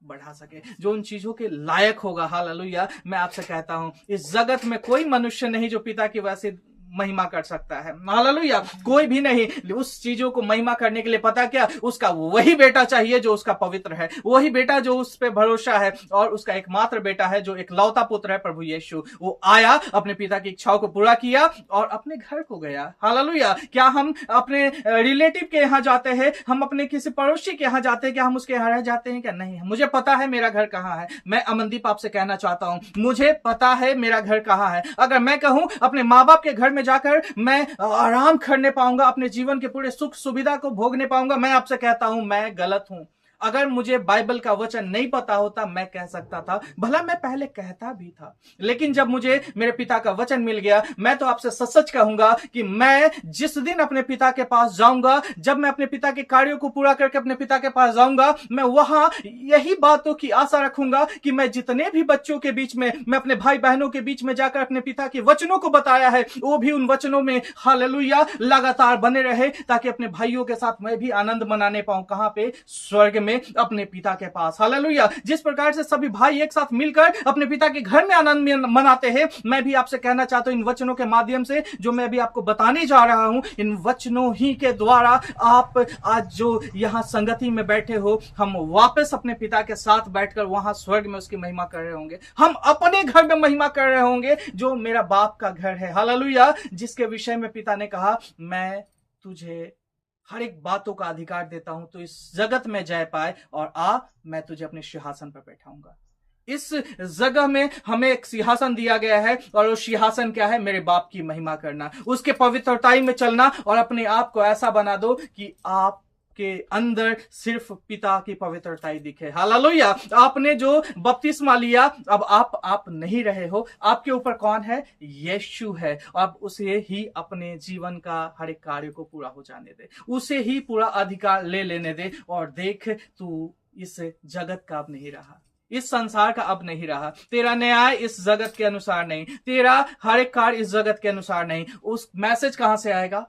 बढ़ा सके, जो उन चीजों के लायक होगा। हालेलुया। मैं आपसे कहता हूं, इस जगत में कोई मनुष्य नहीं जो पिता की वजह से महिमा कर सकता है। हालेलुया। कोई भी नहीं। उस चीजों को महिमा करने के लिए पता क्या, उसका वही बेटा चाहिए जो उसका पवित्र है, वही बेटा जो उस पे भरोसा है, और उसका एकमात्र बेटा है जो एक लौता पुत्र है, प्रभु यीशु। वो आया, अपने पिता की इच्छाओं को पूरा किया और अपने घर को गया। हालेलुया। क्या हम अपने रिलेटिव के यहाँ जाते हैं, हम अपने किसी पड़ोसी के यहाँ जाते हैं, क्या हम उसके यहाँ रह जाते हैं? क्या नहीं। मुझे पता है मेरा घर कहाँ है। मैं अमनदीप आपसे कहना चाहता हूं, मुझे पता है मेरा घर कहाँ है। अगर मैं कहूं अपने माँ बाप के घर में जाकर मैं आराम करने पाऊंगा, अपने जीवन के पूरे सुख सुविधा को भोगने पाऊंगा, मैं आपसे कहता हूं मैं गलत हूं। अगर मुझे बाइबल का वचन नहीं पता होता, मैं कह सकता था, भला मैं पहले कहता भी था, लेकिन जब मुझे मेरे पिता का वचन मिल गया, मैं तो आपसे सच सच कहूंगा कि मैं जिस दिन अपने पिता के पास जाऊंगा, जब मैं अपने पिता के कार्यों को पूरा करके अपने पिता के पास जाऊंगा, मैं वहां यही बातों की आशा रखूंगा कि मैं जितने भी बच्चों के बीच में, मैं अपने भाई बहनों के बीच में जाकर अपने पिता के वचनों को बताया है, वो भी उन वचनों में हालेलुया लगातार बने रहे, ताकि अपने भाइयों के साथ मैं भी आनंद मनाने पाऊं। कहां पे? स्वर्ग में, अपने पिता के पास। हालेलुया। जिस प्रकार से सभी भाई एक साथ मिलकर अपने पिता के घर में आनंद मनाते हैं, मैं भी आपसे कहना चाहता हूं इन वचनों के माध्यम से जो मैं भी आपको बताने जा रहा हूं, इन वचनों ही के द्वारा आप आज जो यहां संगति में बैठे हो, हम वापस अपने पिता के साथ बैठकर वहां स्वर्ग में उसकी महिमा कर रहे होंगे। हम अपने घर में महिमा कर रहे होंगे जो मेरा बाप का घर है। हालेलुया। जिसके विषय में पिता ने कहा, मैं तुझे हर एक बातों का अधिकार देता हूं, तो इस जगत में जय पाए, और मैं तुझे अपने सिंहासन पर बैठाऊंगा। इस जगह में हमें एक सिंहासन दिया गया है, और वो सिंहासन क्या है? मेरे बाप की महिमा करना, उसके पवित्रताई में चलना, और अपने आप को ऐसा बना दो कि आप के अंदर सिर्फ पिता की पवित्रताई दिखे। हालेलुया। आपने जो बपतिस्मा लिया, अब आप नहीं रहे हो, आपके ऊपर कौन है? यीशु है। अब उसे ही अपने जीवन का हर एक कार्य को पूरा हो जाने दे, उसे ही पूरा अधिकार ले लेने दे, और देख तू इस जगत का अब नहीं रहा, इस संसार का अब नहीं रहा। तेरा न्याय इस जगत के अनुसार नहीं, तेरा हर एक कार्य इस जगत के अनुसार नहीं। उस मैसेज कहां से आएगा?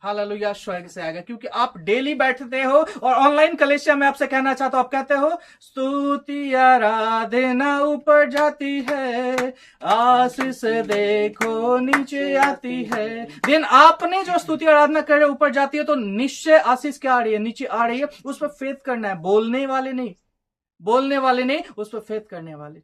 हालेलुया, स्वर्ग से आएगा। क्योंकि आप डेली बैठते हो, और ऑनलाइन कलेसिया में आपसे कहना चाहता हूं, आप कहते हो स्तुति आराधना ऊपर जाती है, आशीष देखो नीचे आती है। दिन आपने जो स्तुति आराधना कर रहे ऊपर जाती है, तो निश्चय आशीष क्या आ रही है? नीचे आ रही है। उस पर फेथ करना है, बोलने वाले नहीं, उस पर फेथ करने वाले।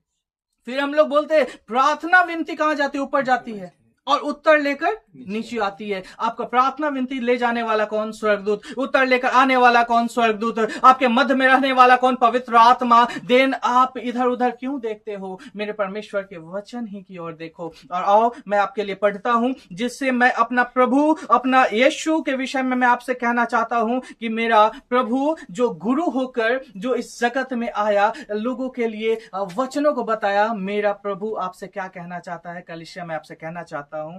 फिर हम लोग बोलते हैं प्रार्थना विनती कहां जाती है? ऊपर जाती है, और उत्तर लेकर नीचे आती है। आपका प्रार्थना विनती ले जाने वाला कौन? स्वर्गदूत। उत्तर लेकर आने वाला कौन? स्वर्गदूत। आपके मध्य में रहने वाला कौन? पवित्र आत्मा। देन आप इधर उधर क्यों देखते हो? मेरे परमेश्वर के वचन ही की ओर देखो। और आओ मैं आपके लिए पढ़ता हूं, जिससे मैं अपना प्रभु, अपना यीशु के विषय में मैं आपसे कहना चाहता हूं कि मेरा प्रभु जो गुरु होकर जो इस जगत में आया, लोगों के लिए वचनों को बताया, मेरा प्रभु आपसे क्या कहना चाहता है? कलीसिया मैं आपसे कहना चाहता हूं,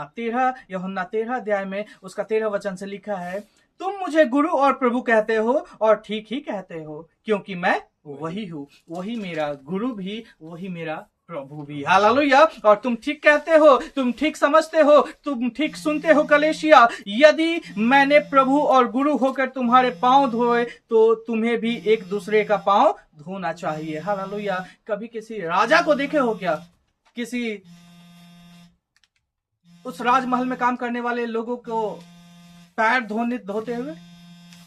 13 अध्याय में उसका 13 वचन से लिखा है, तुम मुझे गुरु और प्रभु कहते हो, और ठीक ही कहते हो, क्योंकि मैं वही हूं। वही मेरा गुरु भी, वही मेरा प्रभु भी। हालेलुया। और तुम ठीक कहते हो, तुम ठीक समझते हो, तुम ठीक सुनते हो कलेशिया। यदि मैंने प्रभु और गुरु होकर तुम्हारे पांव धोए, तो तुम्हें भी एक दूसरे का पांव धोना चाहिए। हालेलुया। कभी किसी राजा को देखे हो क्या? किसी उस राजमहल में काम करने वाले लोगों को पैर धोते हुए?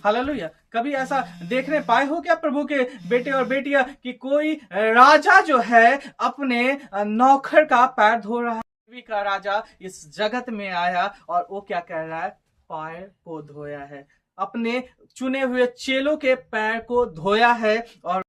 हालेलुया। कभी ऐसा देखने पाए हो क्या प्रभु के बेटे और बेटियां कि कोई राजा जो है अपने नौकर का पैर धो रहा है? पृथ्वी का राजा इस जगत में आया, और वो क्या कर रहा है? पैर को धोया है, अपने चुने हुए चेलों के पैर को धोया है। और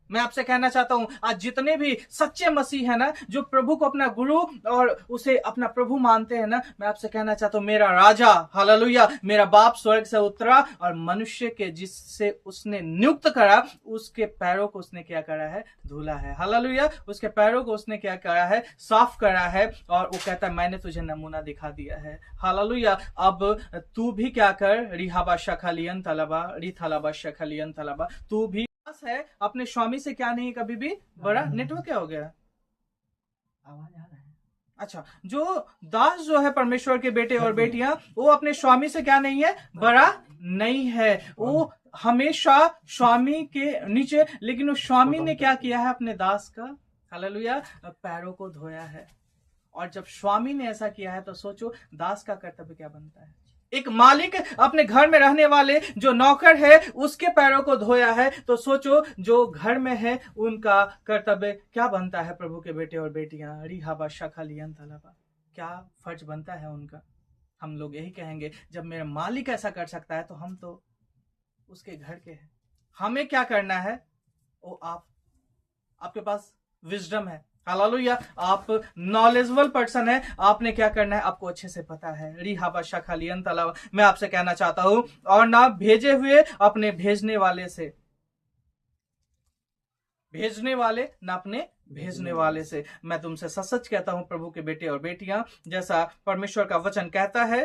मैं आपसे कहना चाहता हूं, आज जितने भी सच्चे मसीह है ना, जो प्रभु को अपना गुरु और उसे अपना प्रभु मानते हैं ना, मैं आपसे कहना चाहता हूं, मेरा राजा, हालेलुया, मेरा बाप स्वर्ग से उतरा, और मनुष्य के जिससे उसने नियुक्त करा, उसके पैरों को उसने क्या करा है? धुला है। हालेलुया। उसके पैरों को उसने क्या करा है? साफ करा है। और वो कहता है, मैंने तुझे नमूना दिखा दिया है। हालेलुया। अब तू भी क्या कर? रिहाबा शखलियन तलबा, रिथलबा शखलियन तलबा, तू भी दास है अपने स्वामी से क्या नहीं कभी भी बड़ा। नेटवर्क क्या हो गया? आवाज आ रहा है। अच्छा, जो दास जो है परमेश्वर के बेटे और बेटियां, वो अपने स्वामी से क्या नहीं है? बड़ा नहीं है। वो हमेशा स्वामी के नीचे, लेकिन उस स्वामी ने क्या किया है? अपने दास का, हालेलुया, पैरों को धोया है। और जब स्वामी ने ऐसा किया है तो सोचो दास का कर्तव्य क्या बनता है। एक मालिक अपने घर में रहने वाले जो नौकर है उसके पैरों को धोया है, तो सोचो जो घर में है उनका कर्तव्य क्या बनता है। प्रभु के बेटे और बेटियां, रिहाबा शाखालियन तलाबा, क्या फर्ज बनता है उनका। हम लोग यही कहेंगे, जब मेरा मालिक ऐसा कर सकता है तो हम तो उसके घर के हैं। हमें क्या करना है? वो आपके पास विजडम है, हालेलुया, आप नॉलेजेबल पर्सन है, आपने क्या करना है आपको अच्छे से पता है। रिहाबा शाखालियन तलावा, मैं आपसे कहना चाहता हूं, और ना भेजे हुए अपने भेजने वाले से, भेजने वाले ना अपने भेजने वाले से। मैं तुमसे सच सच कहता हूं प्रभु के बेटे और बेटियां, जैसा परमेश्वर का वचन कहता है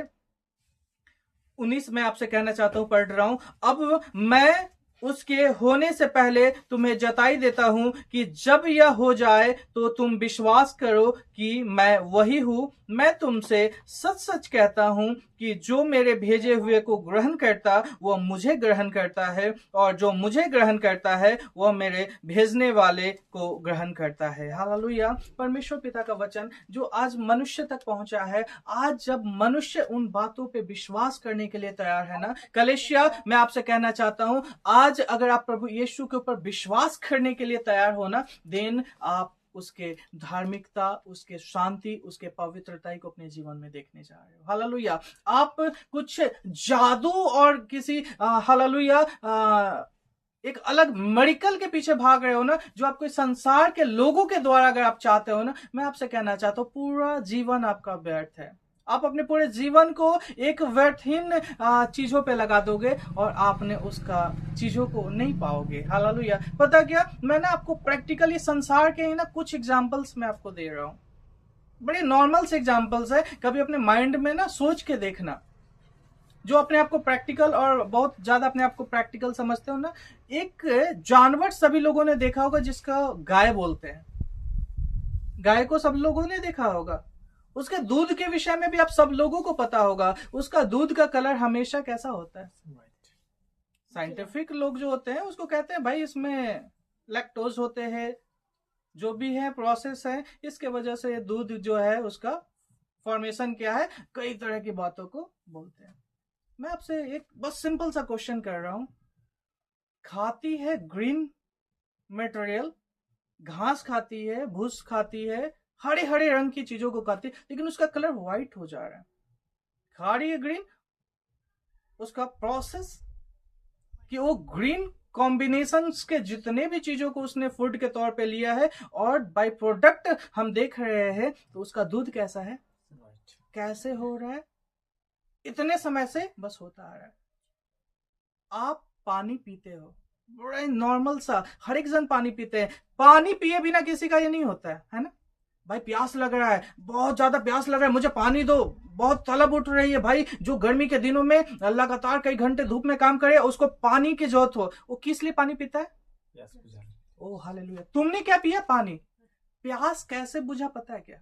19 में आपसे कहना चाहता हूं, पढ़ रहा हूं, अब मैं उसके होने से पहले तुम्हें जताई देता हूं कि जब यह हो जाए तो तुम विश्वास करो कि मैं वही हूं। मैं तुमसे सच सच कहता हूं कि जो मेरे भेजे हुए को ग्रहण करता वह मुझे ग्रहण करता है, और जो मुझे ग्रहण करता है वह मेरे भेजने वाले को ग्रहण करता है। हालेलुया। परमेश्वर पिता का वचन जो आज मनुष्य तक पहुंचा है, आज जब मनुष्य उन बातों पे विश्वास करने के लिए तैयार है ना, कलेशिया, मैं आपसे कहना चाहता हूं, आज अगर आप प्रभु यीशु के ऊपर विश्वास करने के लिए तैयार हो ना, देन आप उसके धार्मिकता, उसके शांति, उसके पवित्रता को अपने जीवन में देखने जा रहे हो। हालेलुया। आप कुछ जादू और किसी हालेलुया एक अलग मेडिकल के पीछे भाग रहे हो ना, जो आपको संसार के लोगों के द्वारा अगर आप चाहते हो ना, मैं आपसे कहना चाहता हूं पूरा जीवन आपका व्यर्थ है। आप अपने पूरे जीवन को एक व्यर्थहीन चीजों पे लगा दोगे और आपने उसका चीजों को नहीं पाओगे। हालेलुया। पता क्या, मैं ना आपको प्रैक्टिकली संसार के ही ना कुछ एग्जांपल्स मैं आपको दे रहा हूं, बड़े नॉर्मल से एग्जांपल्स है। कभी अपने माइंड में ना सोच के देखना, जो अपने आप को प्रैक्टिकल और बहुत ज्यादा अपने आप को प्रैक्टिकल समझते हो ना। एक जानवर सभी लोगों ने देखा होगा जिसका गाय बोलते हैं। गाय को सब लोगों ने देखा होगा। उसके दूध के विषय में भी आप सब लोगों को पता होगा, उसका दूध का कलर हमेशा कैसा होता है? साइंटिफिक लोग जो होते हैं उसको कहते हैं भाई इसमें लैक्टोज होते हैं, जो भी है प्रोसेस है, इसके वजह से दूध जो है उसका फॉर्मेशन क्या है, कई तरह की बातों को बोलते हैं। मैं आपसे एक बस सिंपल सा क्वेश्चन कर रहा हूं, खाती है ग्रीन मटेरियल, घास खाती है, भूस खाती है, हरे हरे रंग की चीजों को खाती है, लेकिन उसका कलर व्हाइट हो जा रहा है। खा रही है ग्रीन, उसका प्रोसेस कि वो ग्रीन कॉम्बिनेशंस के जितने भी चीजों को उसने फूड के तौर पे लिया है और बाय प्रोडक्ट हम देख रहे हैं, तो उसका दूध कैसा है, कैसे हो रहा है, इतने समय से बस होता आ रहा है। आप पानी पीते हो, बड़ा नॉर्मल सा, हर एक जन पानी पीते हैं। पानी पिए बिना किसी का ये नहीं होता है ना? भाई प्यास लग रहा है, बहुत ज्यादा प्यास लग रहा है, मुझे पानी दो, बहुत तलब उठ रही है। भाई जो गर्मी के दिनों में लगातार कई घंटे धूप में काम करे, उसको पानी की जरूरत हो, वो किस लिए पानी पीता है? ओ हालेलुया। तुमने क्या पिया? पानी। प्यास कैसे बुझा पता है क्या?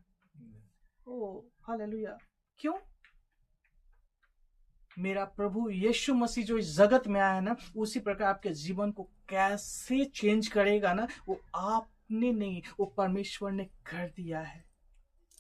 ओ हालेलुया। क्यों? मेरा प्रभु यीशु मसीह जो इस जगत में आया है ना, उसी प्रकार आपके जीवन को कैसे चेंज करेगा ना, वो आपने नहीं, वो परमेश्वर ने कर दिया है।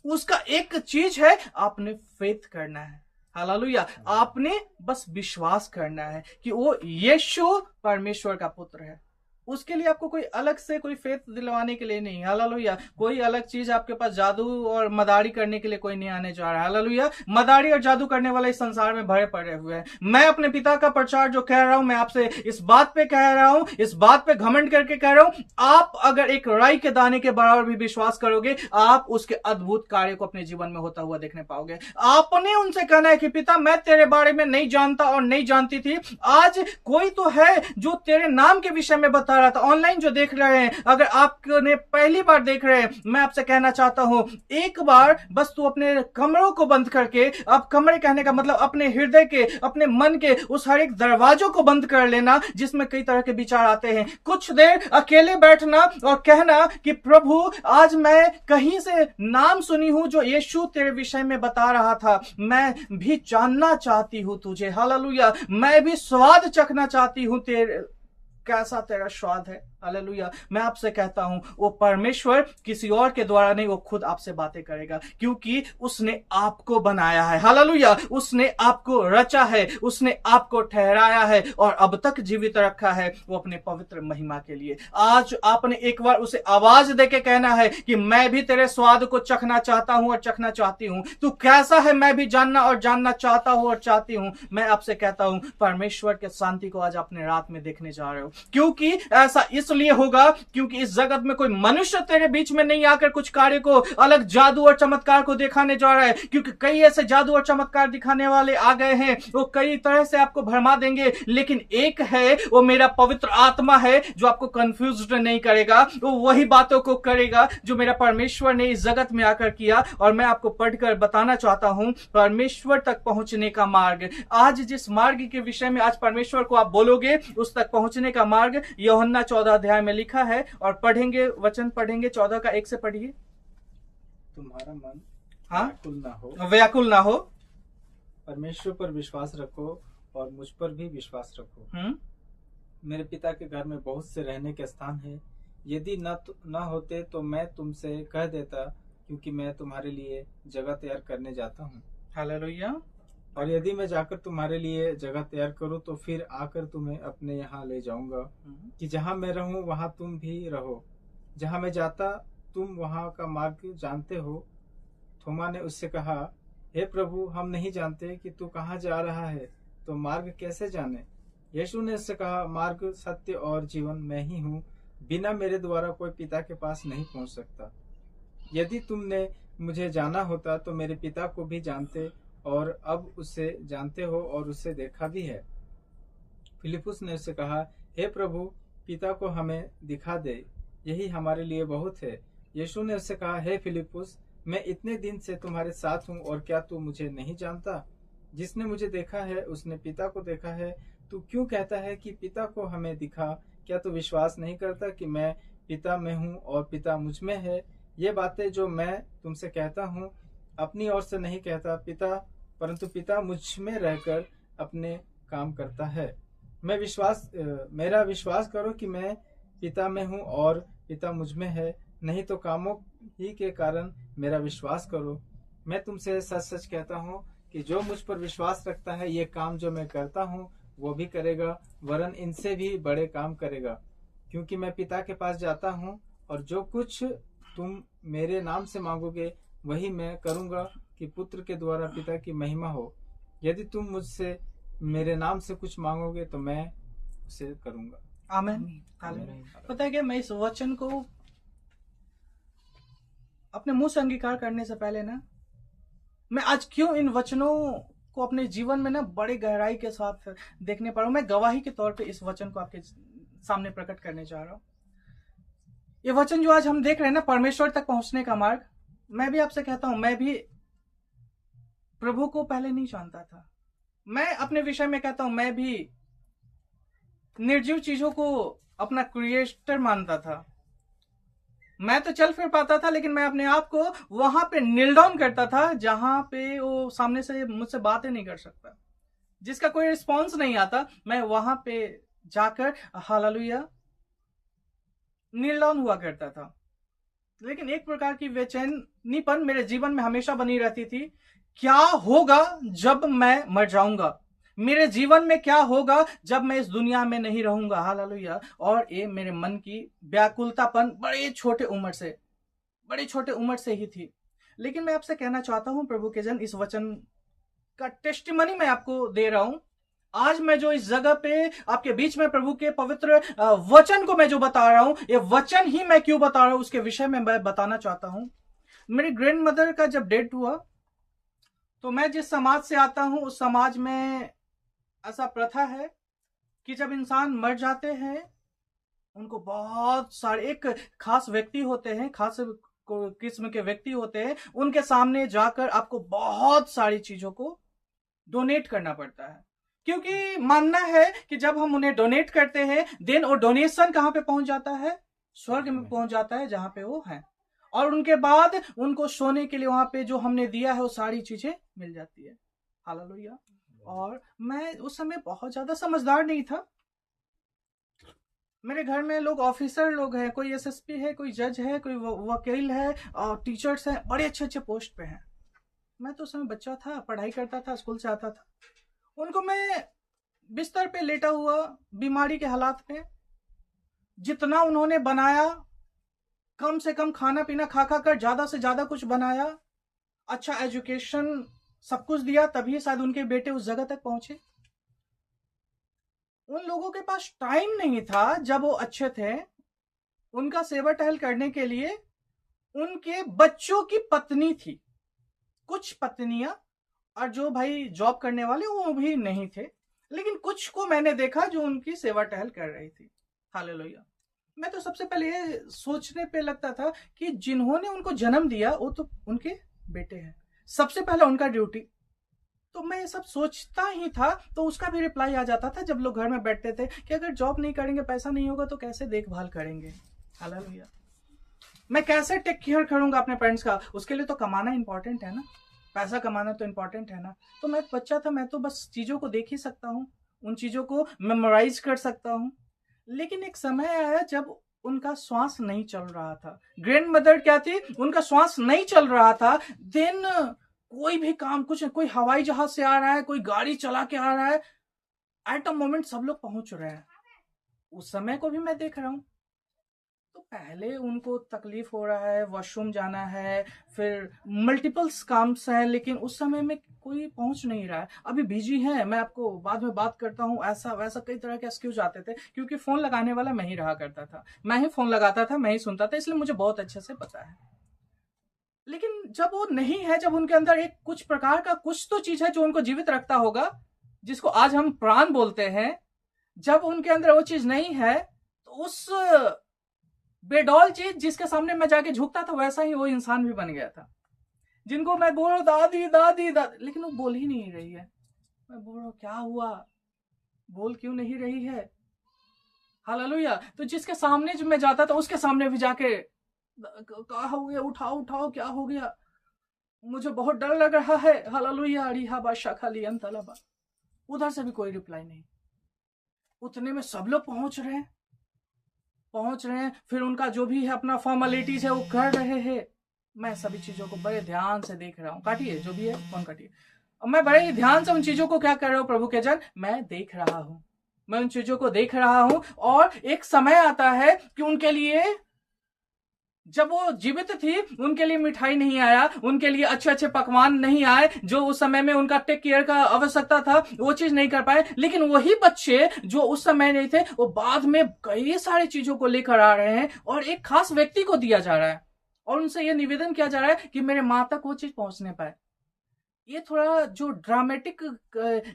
उसका एक चीज है, आपने फेथ करना है। हालेलुया। आपने बस विश्वास करना है कि वो यीशु परमेश्वर का पुत्र है। उसके लिए आपको कोई अलग से कोई फेथ दिलवाने के लिए नहीं। हालेलुया। कोई अलग चीज आपके पास जादू और मदारी करने के लिए कोई नहीं आने जा रहा है। हालेलुया। मदारी और जादू करने वाले इस संसार में भरे पड़े हुए हैं। मैं अपने पिता का प्रचार जो कह रहा हूं, मैं आपसे इस बात पे कह रहा हूं, इस बात पे घमंड करके कह रहा हूं, आप अगर एक राई के दाने के बराबर भी विश्वास करोगे, आप उसके अद्भुत कार्य को अपने जीवन में होता हुआ देखने पाओगे। आपने उनसे कहना है कि पिता मैं तेरे बारे में नहीं जानता और नहीं जानती थी, आज कोई तो है जो तेरे नाम के विषय में बता बता रहा था। ऑनलाइन जो देख रहे हैं, अगर आपने पहली बार देख रहे हैं, मैं आपसे कहना चाहता हूं, एक बार बस तू अपने कमरों को बंद करके, अब कमरे कहने का मतलब अपने हृदय के, अपने मन के उस हर एक दरवाजों को बंद कर लेना जिसमें कई तरह के विचार आते हैं। कुछ देर अकेले बैठना और कहना कि प्रभु, आज मैं कहीं से नाम सुनी हूं जो यीशु तेरे विषय में बता रहा था, मैं भी जानना चाहती हूं तुझे। हालेलुया। मैं भी स्वाद चखना चाहती हूं तेरे, कैसा तेरा स्वाद है। हालेलुया। मैं आपसे कहता हूं, वो परमेश्वर किसी और के द्वारा नहीं, वो खुद आपसे बातें करेगा, क्योंकि उसने आपको बनाया है। हालेलुया। उसने आपको रचा है, उसने आपको ठहराया है और अब तक जीवित रखा है, वो अपने पवित्र महिमा के लिए। आज आपने एक बार उसे आवाज देके कहना है कि मैं भी तेरे स्वाद को चखना चाहता हूं और चखना चाहती हूं। तू कैसा है मैं भी जानना और जानना चाहता हूं और चाहती हूं। मैं आपसे कहता हूं, परमेश्वर के शांति को आज अपने रात में देखने जा रहे हो, क्योंकि ऐसा इसलिए होगा क्योंकि इस जगत में कोई मनुष्य तेरे बीच में नहीं आकर कुछ कार्य को, अलग जादू और चमत्कार को दिखाने जा रहा है, क्योंकि कई ऐसे जादू और चमत्कार दिखाने वाले आ गए हैं, वो कई तरह से आपको भरमा देंगे, लेकिन एक है, वो मेरा पवित्र आत्मा है जो आपको कंफ्यूज नहीं करेगा। वो वही बातों को करेगा जो मेरा परमेश्वर ने इस जगत में आकर किया। और मैं आपको पढ़कर बताना चाहता हूं, परमेश्वर तक पहुंचने का मार्ग, आज जिस मार्ग के विषय में आज परमेश्वर को आप बोलोगे, उस तक पहुंचने का मार्ग यूहन्ना 14 अध्याय में लिखा है। और पढ़ेंगे, वचन पढ़ेंगे 14 का 1 से पढ़िए। तुम्हारा मन हाँ, व्याकुल ना हो, व्याकुल ना हो, परमेश्वर पर विश्वास रखो और मुझ पर भी विश्वास रखो। मेरे पिता के घर में बहुत से रहने के स्थान है, यदि न होते तो मैं तुमसे कह देता, क्योंकि मैं तुम्हारे लिए जगह तैयार करने जाता हूँ। हालेलुया। और यदि मैं जाकर तुम्हारे लिए जगह तैयार करूँ तो फिर आकर तुम्हें अपने यहाँ ले जाऊंगा, कि जहाँ मैं रहूं वहाँ तुम भी रहो। जहाँ मैं जाता तुम वहाँ का मार्ग जानते हो। थोमा ने उससे कहा, हे प्रभु, हम नहीं जानते कि तू कहाँ जा रहा है, तो मार्ग कैसे जाने? यीशु ने उससे कहा, मार्ग, सत्य और जीवन मैं ही हूँ, बिना मेरे द्वारा कोई पिता के पास नहीं पहुँच सकता। यदि तुमने मुझे जाना होता तो मेरे पिता को भी जानते और अब उसे जानते हो और उसे देखा भी है। फिलिपुस ने उससे कहा, हे प्रभु, पिता को हमें दिखा दे, यही हमारे लिए बहुत है। यीशु ने उससे कहा, हे फिलिपुस, मैं इतने दिन से तुम्हारे साथ हूँ और क्या तू मुझे नहीं जानता? जिसने मुझे देखा है उसने पिता को देखा है। तू क्यों कहता है कि पिता को हमें दिखा? क्या तू विश्वास नहीं करता कि मैं पिता में हूँ और पिता मुझ में है? ये बातें जो मैं तुमसे कहता हूँ अपनी ओर से नहीं कहता, परंतु पिता मुझ में रहकर अपने काम करता है। मेरा विश्वास करो कि मैं पिता में हूँ और पिता मुझ में है, नहीं तो कामों ही के कारण मेरा विश्वास करो। मैं तुमसे सच सच कहता हूँ कि जो मुझ पर विश्वास रखता है, ये काम जो मैं करता हूँ वो भी करेगा, वरन इनसे भी बड़े काम करेगा, क्योंकि मैं पिता के पास जाता हूँ। और जो कुछ तुम मेरे नाम से मांगोगे वही मैं करूँगा, कि पुत्र के द्वारा पिता की महिमा हो। यदि तुम मुझसे मेरे नाम से कुछ मांगोगे तो मैं उसे करूँगा। आमीन। पता है क्या, मैं इस वचन को अपने मुंह से अंगीकार करने से पहले ना, मैं आज क्यों इन वचनों को अपने जीवन में ना बड़े गहराई के साथ देखने पा रहा हूं, मैं गवाही के तौर पे इस वचन को आपके सामने प्रकट करने जा रहा हूं। ये वचन जो आज हम देख रहे हैं ना, परमेश्वर तक पहुंचने का मार्ग, मैं भी आपसे कहता हूं, मैं भी प्रभु को पहले नहीं जानता था। मैं अपने विषय में कहता हूं, मैं भी निर्जीव चीजों को अपना क्रिएटर मानता था। मैं तो चल फिर पाता था, लेकिन मैं अपने आप को वहां पे नील डाउन करता था जहां पे वो सामने से मुझसे बातें नहीं कर सकता, जिसका कोई रिस्पॉन्स नहीं आता। मैं वहां पे जाकर हालेलुया नील डाउन हुआ करता था। लेकिन एक प्रकार की बेचैनीपन मेरे जीवन में हमेशा बनी रहती थी। क्या होगा जब मैं मर जाऊंगा? मेरे जीवन में क्या होगा जब मैं इस दुनिया में नहीं रहूंगा? हालेलुया। और ये मेरे मन की व्याकुलतापन बड़े छोटे उम्र से ही थी। लेकिन मैं आपसे कहना चाहता हूं प्रभु के जन, इस वचन का टेस्टिमनी मैं आपको दे रहा हूं। आज मैं जो इस जगह पे आपके बीच में प्रभु के पवित्र वचन को मैं जो बता रहा हूं, ये वचन ही मैं क्यों बता रहा हूं उसके विषय में मैं बताना चाहता हूं। मेरी ग्रैंड मदर का जब डेथ हुआ, तो मैं जिस समाज से आता हूं उस समाज में ऐसा प्रथा है कि जब इंसान मर जाते हैं उनको बहुत सारे एक खास व्यक्ति होते हैं, खास किस्म के व्यक्ति होते हैं, उनके सामने जाकर आपको बहुत सारी चीजों को डोनेट करना पड़ता है, क्योंकि मानना है कि जब हम उन्हें डोनेट करते हैं देन वो डोनेशन कहां पे पहुंच जाता है, स्वर्ग में पहुंच जाता है जहां पे वो हैं, और उनके बाद उनको सोने के लिए वहां पे जो हमने दिया है वो सारी चीजें मिल जाती है। हालेलुया। और मैं उस समय बहुत ज्यादा समझदार नहीं था। मेरे घर में लोग ऑफिसर लोग हैं, कोई एसएसपी है, कोई जज है, कोई वकील है, और टीचर्स हैं, बड़े अच्छे अच्छे पोस्ट पे हैं। मैं तो उस समय बच्चा था, पढ़ाई करता था, स्कूल से आता था। उनको मैं बिस्तर पे लेटा हुआ बीमारी के हालात में, जितना उन्होंने बनाया, कम से कम खाना पीना खा खा कर ज्यादा से ज्यादा कुछ बनाया, अच्छा एजुकेशन सब कुछ दिया, तभी शायद उनके बेटे उस जगह तक पहुंचे। उन लोगों के पास टाइम नहीं था जब वो अच्छे थे उनका सेवा टहल करने के लिए। उनके बच्चों की पत्नी थी, कुछ पत्नियां, और जो भाई जॉब करने वाले वो भी नहीं थे, लेकिन कुछ को मैंने देखा जो उनकी सेवा टहल कर रही थी। हालेलुया। मैं तो सबसे पहले ये सोचने पे लगता था कि जिन्होंने उनको जन्म दिया वो तो उनके बेटे हैं, सबसे पहले उनका ड्यूटी। तो मैं ये सब सोचता ही था, तो उसका भी रिप्लाई आ जाता था जब लोग घर में बैठते थे कि अगर जॉब नहीं करेंगे, पैसा नहीं होगा तो कैसे देखभाल करेंगे। हालेलुया। मैं कैसे टेक केयर करूंगा अपने पेरेंट्स का, उसके लिए तो कमाना इंपॉर्टेंट है ना, पैसा कमाना तो इंपॉर्टेंट है ना। तो मैं बच्चा था, मैं तो बस चीजों को देख ही सकता हूँ, उन चीजों को मेमोराइज कर सकता हूँ। लेकिन एक समय आया जब उनका श्वास नहीं चल रहा था। ग्रैंड मदर क्या थी, उनका श्वास नहीं चल रहा था। देन कोई भी काम, कुछ कोई हवाई जहाज से आ रहा है, कोई गाड़ी चला के आ रहा है, एट अ मोमेंट सब लोग पहुंच रहे हैं। उस समय को भी मैं देख रहा हूं। तो पहले उनको तकलीफ हो रहा है, वॉशरूम जाना है, फिर मल्टीपल्स काम्स हैं, लेकिन उस समय में कोई पहुंच नहीं रहा है, अभी बिजी है, मैं आपको बाद में बात करता हूँ, ऐसा वैसा कई तरह के एक्सक्यूज आते थे, क्योंकि फोन लगाने वाला मैं ही रहा करता था, मैं ही फोन लगाता था, मैं ही सुनता था, इसलिए मुझे बहुत अच्छे से पता है। लेकिन जब वो नहीं है, जब उनके अंदर एक कुछ प्रकार का कुछ तो चीज है जो उनको जीवित रखता होगा, जिसको आज हम प्राण बोलते हैं, जब उनके अंदर वो चीज नहीं है, तो उस बेडौल चीज जिसके सामने मैं जाके झुकता था, वैसा ही वो इंसान भी बन गया था, जिनको मैं बोल रहा हूं दादी दादी दादी, लेकिन वो बोल ही नहीं रही है। मैं बोल रहा हूं क्या हुआ, बोल क्यों नहीं रही है। हालेलुया। तो जिसके सामने जब मैं जाता था उसके सामने भी जाके क्या हो गया, उठाओ उठाओ, क्या हो गया, मुझे बहुत डर लग रहा है। हालेलुया। रिहा बादशाह खाली अंतलबा। उधर से भी कोई रिप्लाई नहीं। उतने में सब लोग पहुंच रहे हैं, फिर उनका जो भी है अपना फॉर्मेलिटीज है वो कर रहे हैं। मैं सभी चीजों को बड़े ध्यान से देख रहा हूँ। काटिए जो भी है, फोन काटिए। और मैं बड़े ही ध्यान से उन चीजों को क्या कर रहा हूँ, प्रभु के जन, मैं देख रहा हूँ, मैं उन चीजों को देख रहा हूँ। और एक समय आता है कि उनके लिए, जब वो जीवित थी, उनके लिए मिठाई नहीं आया, उनके लिए अच्छे अच्छे पकवान नहीं आए, जो उस समय में उनका टेक केयर का आवश्यकता था, वो चीज नहीं कर पाए। लेकिन वही बच्चे जो उस समय नहीं थे, वो बाद में कई सारी चीजों को लेकर आ रहे हैं, और एक खास व्यक्ति को दिया जा रहा है, और उनसे यह निवेदन किया जा रहा है कि मेरे मां तक वो चीज पहुंचने पाए। ये थोड़ा जो ड्रामेटिक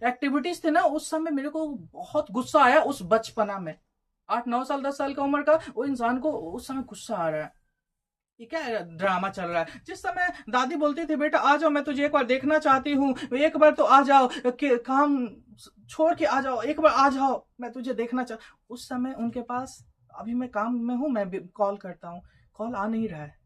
एक्टिविटीज थे ना, उस समय मेरे को बहुत गुस्सा आया। उस बचपना में 8-9 साल 10 साल का उम्र का वो इंसान को उस समय गुस्सा आ रहा है, ये क्या ड्रामा चल रहा है। जिस समय दादी बोलती थी बेटा आ जाओ, मैं तुझे एक बार देखना चाहती हूँ, एक बार तो आ जाओ, काम छोड़ के आ जाओ, एक बार आ जाओ, मैं तुझे देखना उस समय उनके पास, अभी मैं काम में हूँ, मैं कॉल करता हूँ, कॉल आ नहीं रहा है,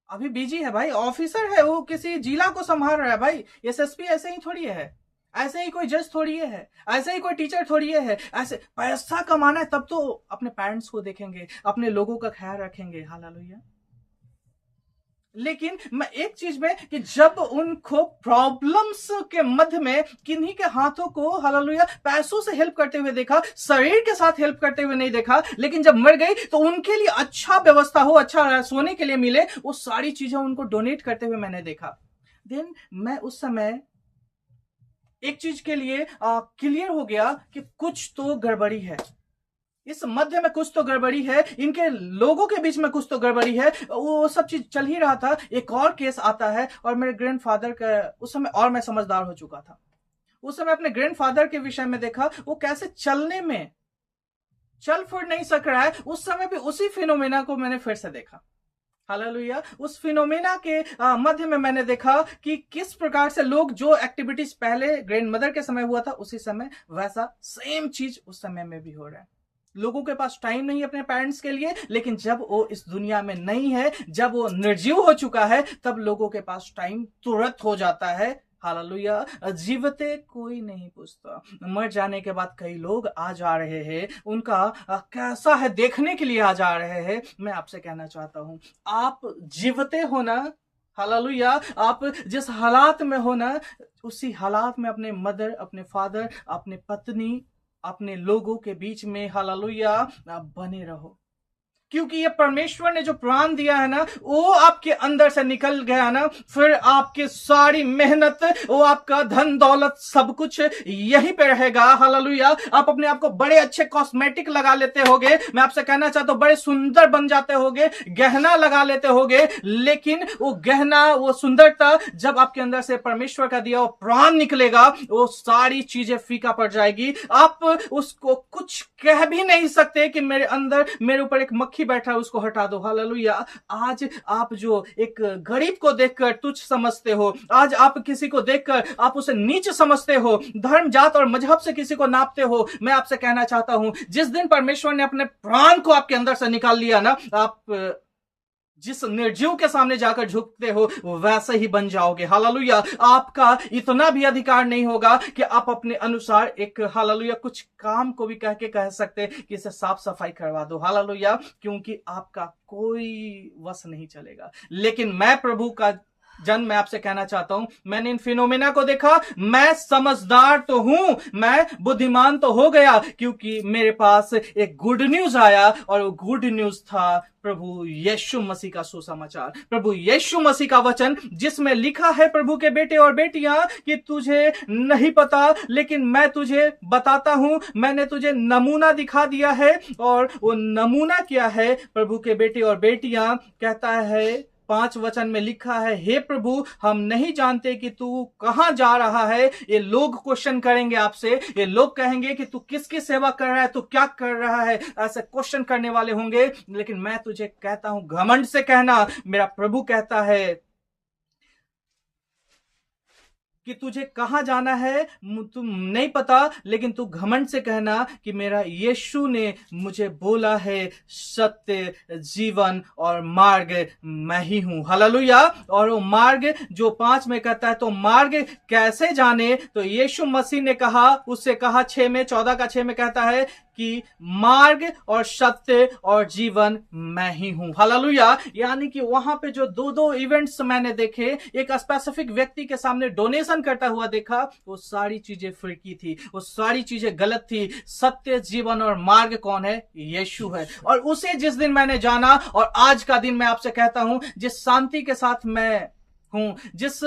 अभी बिजी है भाई, ऑफिसर है वो, किसी जिला को संभाल रहा है भाई। एसएसपी ऐसे ही थोड़ी है, ऐसे ही कोई जज थोड़ी है, ऐसे ही कोई टीचर थोड़ी है। ऐसे पैसा कमाना है तब तो अपने पेरेंट्स को देखेंगे, अपने लोगों का ख्याल रखेंगे। हालेलुया। लेकिन मैं एक चीज में, कि जब उनको प्रॉब्लम्स के मध्य में किन्हीं के हाथों को, हालेलुया, पैसों से हेल्प करते हुए देखा, शरीर के साथ हेल्प करते हुए नहीं देखा, लेकिन जब मर गई तो उनके लिए अच्छा व्यवस्था हो, अच्छा सोने के लिए मिले, वो सारी चीजें उनको डोनेट करते हुए मैंने देखा। देन मैं उस समय एक चीज के लिए क्लियर हो गया कि कुछ तो गड़बड़ी है, इस मध्य में कुछ तो गड़बड़ी है, इनके लोगों के बीच में कुछ तो गड़बड़ी है। वो सब चीज चल ही रहा था। एक और केस आता है, और मेरे ग्रैंडफादर का उस समय, और मैं समझदार हो चुका था उस समय, अपने ग्रैंडफादर के विषय में देखा, वो कैसे चलने में चल फिर नहीं सक रहा है, उस समय भी उसी फिनोमेना को मैंने फिर से देखा। हालेलुया। उस फिनोमेना के मध्य में मैंने देखा कि किस प्रकार से लोग जो एक्टिविटीज पहले ग्रैंड मदर के समय हुआ था उसी समय वैसा सेम चीज उस समय में भी हो रहा है। लोगों के पास टाइम नहीं है अपने पेरेंट्स के लिए, लेकिन जब वो इस दुनिया में नहीं है, जब वो निर्जीव हो चुका है, तब लोगों के पास टाइम तुरंत हो जाता है। हालेलुया। जीवते कोई नहीं पूछता। मर जाने के बाद कई लोग आ जा रहे हैं, उनका कैसा है देखने के लिए आ जा रहे हैं। मैं आपसे कहना चाहता हूं, आप जीवते हो ना, हालेलुया, आप जिस हालात में हो ना, उसी हालात में अपने मदर, अपने फादर, अपने पत्नी, अपने लोगों के बीच में हालेलुया बने रहो। क्योंकि ये परमेश्वर ने जो प्राण दिया है ना, वो आपके अंदर से निकल गया ना, फिर आपकी सारी मेहनत, वो आपका धन दौलत, सब कुछ यहीं पे रहेगा। हालेलुया। आप अपने आप को बड़े अच्छे कॉस्मेटिक लगा लेते होगे, मैं आपसे कहना चाहता हूं बड़े सुंदर बन जाते होगे, गहना लगा लेते होगे, लेकिन वो गहना, वो सुंदरता जब आपके अंदर से परमेश्वर का दिया वो प्राण निकलेगा, वो सारी चीजें फीका पड़ जाएगी। आप उसको कुछ कह भी नहीं सकते कि मेरे अंदर, मेरे ऊपर एक मक्खी बैठा है, उसको हटा दो। हालेलुया। आज आप जो एक गरीब को देखकर तुच्छ समझते हो, आज आप किसी को देखकर आप उसे नीच समझते हो, धर्म, जात और मजहब से किसी को नापते हो, मैं आपसे कहना चाहता हूं जिस दिन परमेश्वर ने अपने प्राण को आपके अंदर से निकाल लिया ना, आप जिस निर्जीव के सामने जाकर झुकते हो वैसे ही बन जाओगे। हालेलुया। आपका इतना भी अधिकार नहीं होगा कि आप अपने अनुसार एक हालेलुया कुछ काम को भी कह सकते कि इसे साफ सफाई करवा दो। हालेलुया। क्योंकि आपका कोई वश नहीं चलेगा। लेकिन मैं प्रभु का जन, मैं आपसे कहना चाहता हूं, मैंने इन फिनोमेना को देखा, मैं समझदार तो हूं, मैं बुद्धिमान तो हो गया, क्योंकि मेरे पास एक गुड न्यूज आया, और वो गुड न्यूज था प्रभु यीशु मसीह का सुसमाचार, प्रभु यीशु मसीह का वचन, जिसमें लिखा है, प्रभु के बेटे और बेटियां, कि तुझे नहीं पता लेकिन मैं तुझे बताता हूं, मैंने तुझे नमूना दिखा दिया है। और वो नमूना क्या है? प्रभु के बेटे और बेटियां, कहता है 5 वचन में लिखा है, हे प्रभु, हम नहीं जानते कि तू कहां जा रहा है। ये लोग क्वेश्चन करेंगे आपसे, ये लोग कहेंगे कि तू किसकी सेवा कर रहा है, तू क्या कर रहा है, ऐसे क्वेश्चन करने वाले होंगे। लेकिन मैं तुझे कहता हूं, घमंड से कहना, मेरा प्रभु कहता है कि तुझे कहां जाना है तुम नहीं पता, लेकिन तू घमंड से कहना कि मेरा यीशु ने मुझे बोला है, सत्य, जीवन और मार्ग मैं ही हूं। हालेलुया। और वो मार्ग जो 5 में कहता है, तो मार्ग कैसे जाने? तो यीशु मसीह ने कहा, उससे कहा 6 में, 14 का 6 में कहता है कि मार्ग और सत्य और जीवन मैं ही हूं। हालेलुया। यानी कि वहां पे जो 2 इवेंट्स मैंने देखे, एक स्पेसिफिक व्यक्ति के सामने डोनेशन करता हुआ देखा, वो सारी चीजें फिरकी थी, वो सारी चीजें गलत थी। सत्य, जीवन और मार्ग कौन है? यीशु है। और उसे जिस दिन मैंने जाना, और आज का दिन मैं आपसे कहता हूं, जिस शांति के साथ मैं हूं, जिस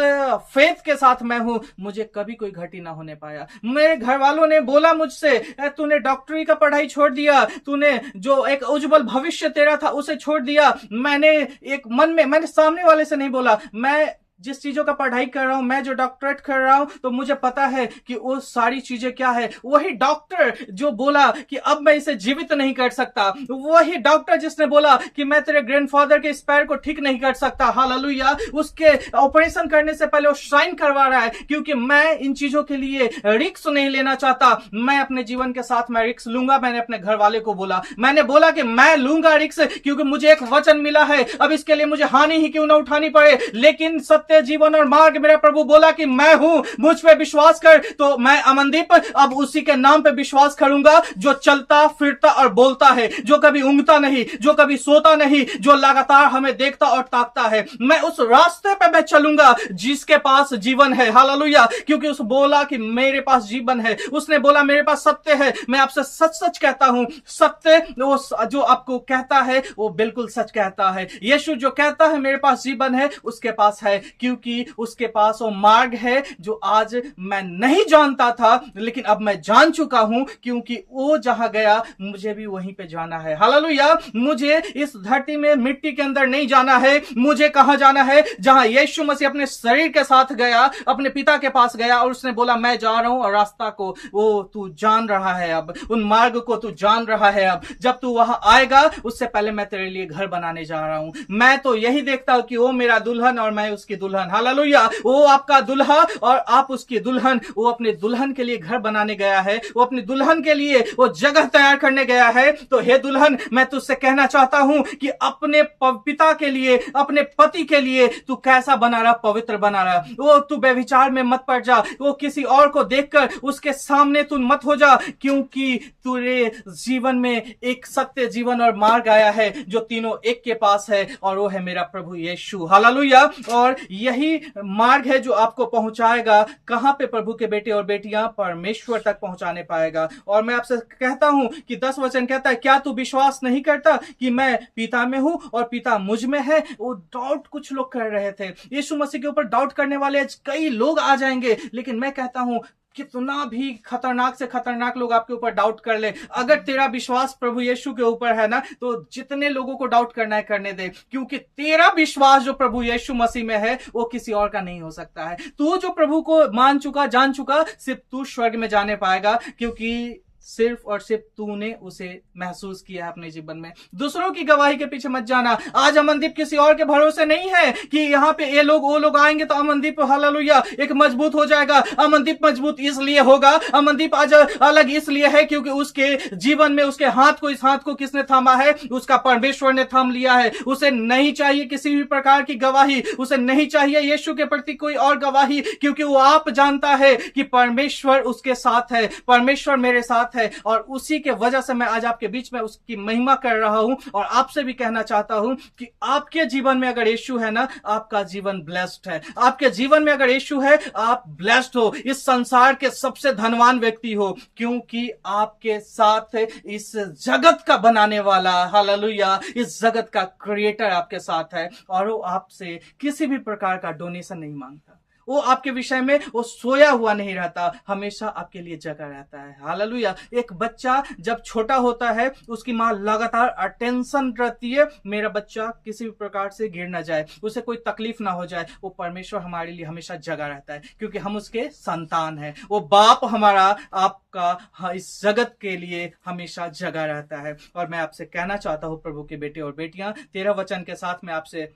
फेथ के साथ मैं हूं, मुझे कभी कोई घटी ना होने पाया। मेरे घर वालों ने बोला मुझसे, तूने डॉक्टरी का पढ़ाई छोड़ दिया, तूने जो एक उज्जवल भविष्य तेरा था उसे छोड़ दिया। मैंने एक मन में, मैंने सामने वाले से नहीं बोला, मैं जिस चीजों का पढ़ाई कर रहा हूं, मैं जो डॉक्टरेट कर रहा हूं, तो मुझे पता है कि वो सारी चीजें क्या है। वही डॉक्टर जो बोला कि अब मैं इसे जीवित नहीं कर सकता, वही डॉक्टर जिसने बोला कि मैं तेरे ग्रैंडफादर के इस पैर को ठीक नहीं कर सकता, हालेलुया, उसके ऑपरेशन करने से पहले वो साइन करवा रहा है, क्योंकि मैं इन चीजों के लिए रिस्क नहीं लेना चाहता। मैं अपने जीवन के साथ मैं रिस्क लूंगा। मैंने अपने घर वाले को बोला, मैंने बोला कि मैं लूंगा रिस्क, क्योंकि मुझे एक वचन मिला है, अब इसके लिए मुझे हानि ही क्यों ना उठानी पड़े। लेकिन सत्य, जीवन और मार्ग मेरा प्रभु बोला कि मैं हूं, मुझ पे विश्वास कर। तो मैं अमनदीप अब उसी के नाम पे विश्वास करूंगा, जो चलता फिरता और बोलता है, जो कभी ऊँघता नहीं, जो कभी सोता नहीं, जो लगातार हमें देखता और ताकता है। मैं उस रास्ते पे मैं चलूंगा जिसके पास जीवन है। हालेलुया। क्योंकि उस बोला कि मेरे पास जीवन है, उसने बोला मेरे पास सत्य है। मैं आपसे सच सच कहता हूं, सत्य वो जो आपको कहता है वो बिल्कुल सच कहता है। यीशु जो कहता है मेरे पास जीवन है, उसके पास है, क्योंकि उसके पास वो मार्ग है जो आज मैं नहीं जानता था, लेकिन अब मैं जान चुका हूं, क्योंकि वो जहां गया मुझे भी वहीं पे जाना है। हालेलुया। मुझे इस धरती में मिट्टी के अंदर नहीं जाना है। मुझे कहां जाना है? जहां यीशु मसीह अपने शरीर के साथ गया, अपने पिता के पास गया और उसने बोला मैं जा रहा हूं, और रास्ता को वो तू जान रहा है, अब उन मार्ग को तू जान रहा है। अब जब तू वहां आएगा उससे पहले मैं तेरे लिए घर बनाने जा रहा हूं। मैं तो यही देखता हूं कि वो मेरा दुल्हन और मैं उसकी दुल्हन। हालेलुया। वो आपका दुल्हा और आप उसकी दुल्हन। वो अपने दुल्हन के लिए घर बनाने गया है, वो अपनी दुल्हन के लिए वो जगह तैयार करने गया है। तो हे दुल्हन, मैं तुझसे कहना चाहता हूं कि अपने पिता के लिए, अपने पति के लिए तू कैसा बना रहा? पवित्र बना रहा। वो तू व्यभिचार में मत पड़ जा, वो किसी और को देखकर उसके सामने तू मत हो जा, क्योंकि तेरे जीवन में एक सत्य जीवन और मार्ग आया है जो तीनों एक के पास है, और वो है मेरा प्रभु यीशु। हालेलुया। और यही मार्ग है जो आपको पहुंचाएगा कहां पे? प्रभु के बेटे और बेटियां परमेश्वर तक पहुंचाने पाएगा। और मैं आपसे कहता हूं कि 10 वचन कहता है, क्या तू विश्वास नहीं करता कि मैं पिता में हूं और पिता मुझ में है? वो डाउट कुछ लोग कर रहे थे। यीशु मसीह के ऊपर डाउट करने वाले कई लोग आ जाएंगे, लेकिन मैं कहता हूं कितना भी खतरनाक से खतरनाक लोग आपके ऊपर डाउट कर ले, अगर तेरा विश्वास प्रभु यीशु के ऊपर है ना, तो जितने लोगों को डाउट करना है करने दे, क्योंकि तेरा विश्वास जो प्रभु यीशु मसीह में है वो किसी और का नहीं हो सकता है। तू जो प्रभु को मान चुका, जान चुका, सिर्फ तू स्वर्ग में जाने पाएगा, क्योंकि सिर्फ और सिर्फ तूने उसे महसूस किया है अपने जीवन में। दूसरों की गवाही के पीछे मत जाना। आज अमनदीप किसी और के भरोसे नहीं है कि यहाँ पे ये लोग वो लोग आएंगे तो अमनदीप हालेलुया एक मजबूत हो जाएगा। अमनदीप मजबूत इसलिए होगा, अमनदीप आज अलग इसलिए है क्योंकि उसके जीवन में उसके हाथ को, इस हाथ को किसने थामा है? उसका परमेश्वर ने थाम लिया है। उसे नहीं चाहिए किसी भी प्रकार की गवाही, उसे नहीं चाहिए यीशु के प्रति कोई और गवाही, क्योंकि वो आप जानता है कि परमेश्वर उसके साथ है, परमेश्वर मेरे साथ है। और उसी के वजह से मैं आज आपके बीच में उसकी महिमा कर रहा हूं, और आपसे भी कहना चाहता हूं कि आपके जीवन में अगर यीशु है ना, आपका जीवन ब्लेस्ड है। आपके जीवन में अगर यीशु है, आप ब्लेस्ड हो, इस संसार के सबसे धनवान व्यक्ति हो, क्योंकि आपके साथ इस जगत का बनाने वाला, हालेलुया, इस जगत का क्रिएटर आपके साथ है, और वो आपसे किसी भी प्रकार का डोनेशन नहीं मांगता। वो आपके विषय में वो सोया हुआ नहीं रहता, हमेशा आपके लिए जगा रहता है। हालेलुया। एक बच्चा जब छोटा होता है, उसकी माँ लगातार अटेंशन रहती है, मेरा बच्चा किसी भी प्रकार से गिर ना जाए, उसे कोई तकलीफ ना हो जाए। वो परमेश्वर हमारे लिए हमेशा जगा रहता है, क्योंकि हम उसके संतान हैं। वो बाप हमारा, आपका इस जगत के लिए हमेशा जगा रहता है। और मैं आपसे कहना चाहता हूं प्रभु के बेटे और बेटियां, 13 वचन के साथ मैं आपसे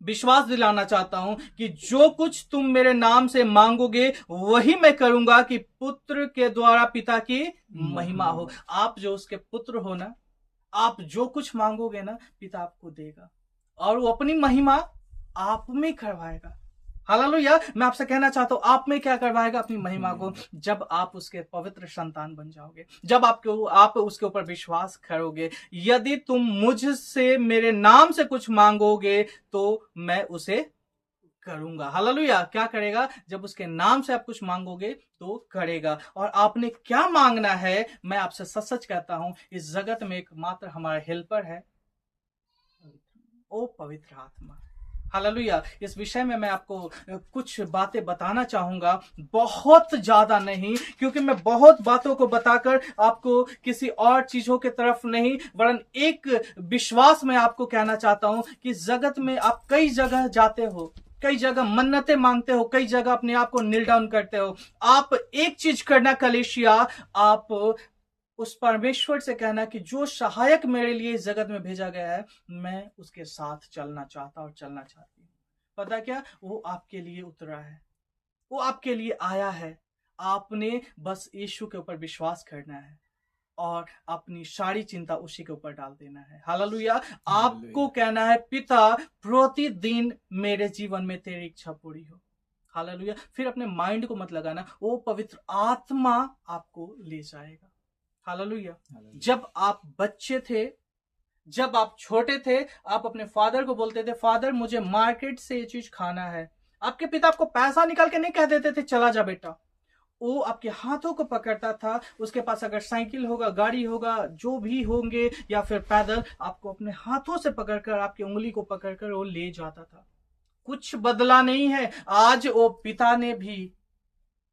विश्वास दिलाना चाहता हूं कि जो कुछ तुम मेरे नाम से मांगोगे वही मैं करूंगा, कि पुत्र के द्वारा पिता की महिमा हो। आप जो उसके पुत्र हो ना, आप जो कुछ मांगोगे ना, पिता आपको देगा, और वो अपनी महिमा आप में करवाएगा। हालेलुया। मैं आपसे कहना चाहता हूं, आप में क्या करवाएगा? अपनी महिमा को। जब आप उसके पवित्र संतान बन जाओगे, जब आप उसके ऊपर विश्वास करोगे, यदि तुम मुझसे मेरे नाम से कुछ मांगोगे तो मैं उसे करूंगा। हालेलुया। क्या करेगा? जब उसके नाम से आप कुछ मांगोगे तो करेगा। और आपने क्या मांगना है? मैं आपसे सच सच कहता हूं, इस जगत में एकमात्र हमारा हेल्पर है, ओ पवित्र आत्मा। हालेलुया। इस विषय में मैं आपको कुछ बातें बताना चाहूंगा, बहुत ज्यादा नहीं, क्योंकि मैं बहुत बातों को बताकर आपको किसी और चीजों की तरफ नहीं, वरन एक विश्वास में आपको कहना चाहता हूं कि जगत में आप कई जगह जाते हो, कई जगह मन्नतें मांगते हो, कई जगह अपने आप को नील डाउन करते हो। आप एक चीज करना कलीसिया, आप उस परमेश्वर से कहना कि जो सहायक मेरे लिए इस जगत में भेजा गया है, मैं उसके साथ चलना चाहता और चलना चाहती हूँ। पता क्या? वो आपके लिए उतरा है, वो आपके लिए आया है। आपने बस यीशु के ऊपर विश्वास करना है और अपनी सारी चिंता उसी के ऊपर डाल देना है। हालेलुया। आपको कहना है, पिता प्रतिदिन मेरे जीवन में तेरी इच्छा पूरी हो। हालेलुया। फिर अपने माइंड को मत लगाना, वो पवित्र आत्मा आपको ले जाएगा। हालेलुया। जब आप बच्चे थे, जब आप छोटे थे, आप अपने फादर को बोलते थे, फादर मुझे मार्केट से ये चीज खाना है। आपके पिता आपको पैसा निकाल के नहीं कह देते थे चला जा बेटा, वो आपके हाथों को पकड़ता था। उसके पास अगर साइकिल होगा, गाड़ी होगा, जो भी होंगे, या फिर पैदल, आपको अपने हाथों से पकड़कर, आपकी उंगली को पकड़कर वो ले जाता था। कुछ बदला नहीं है। आज वो पिता ने भी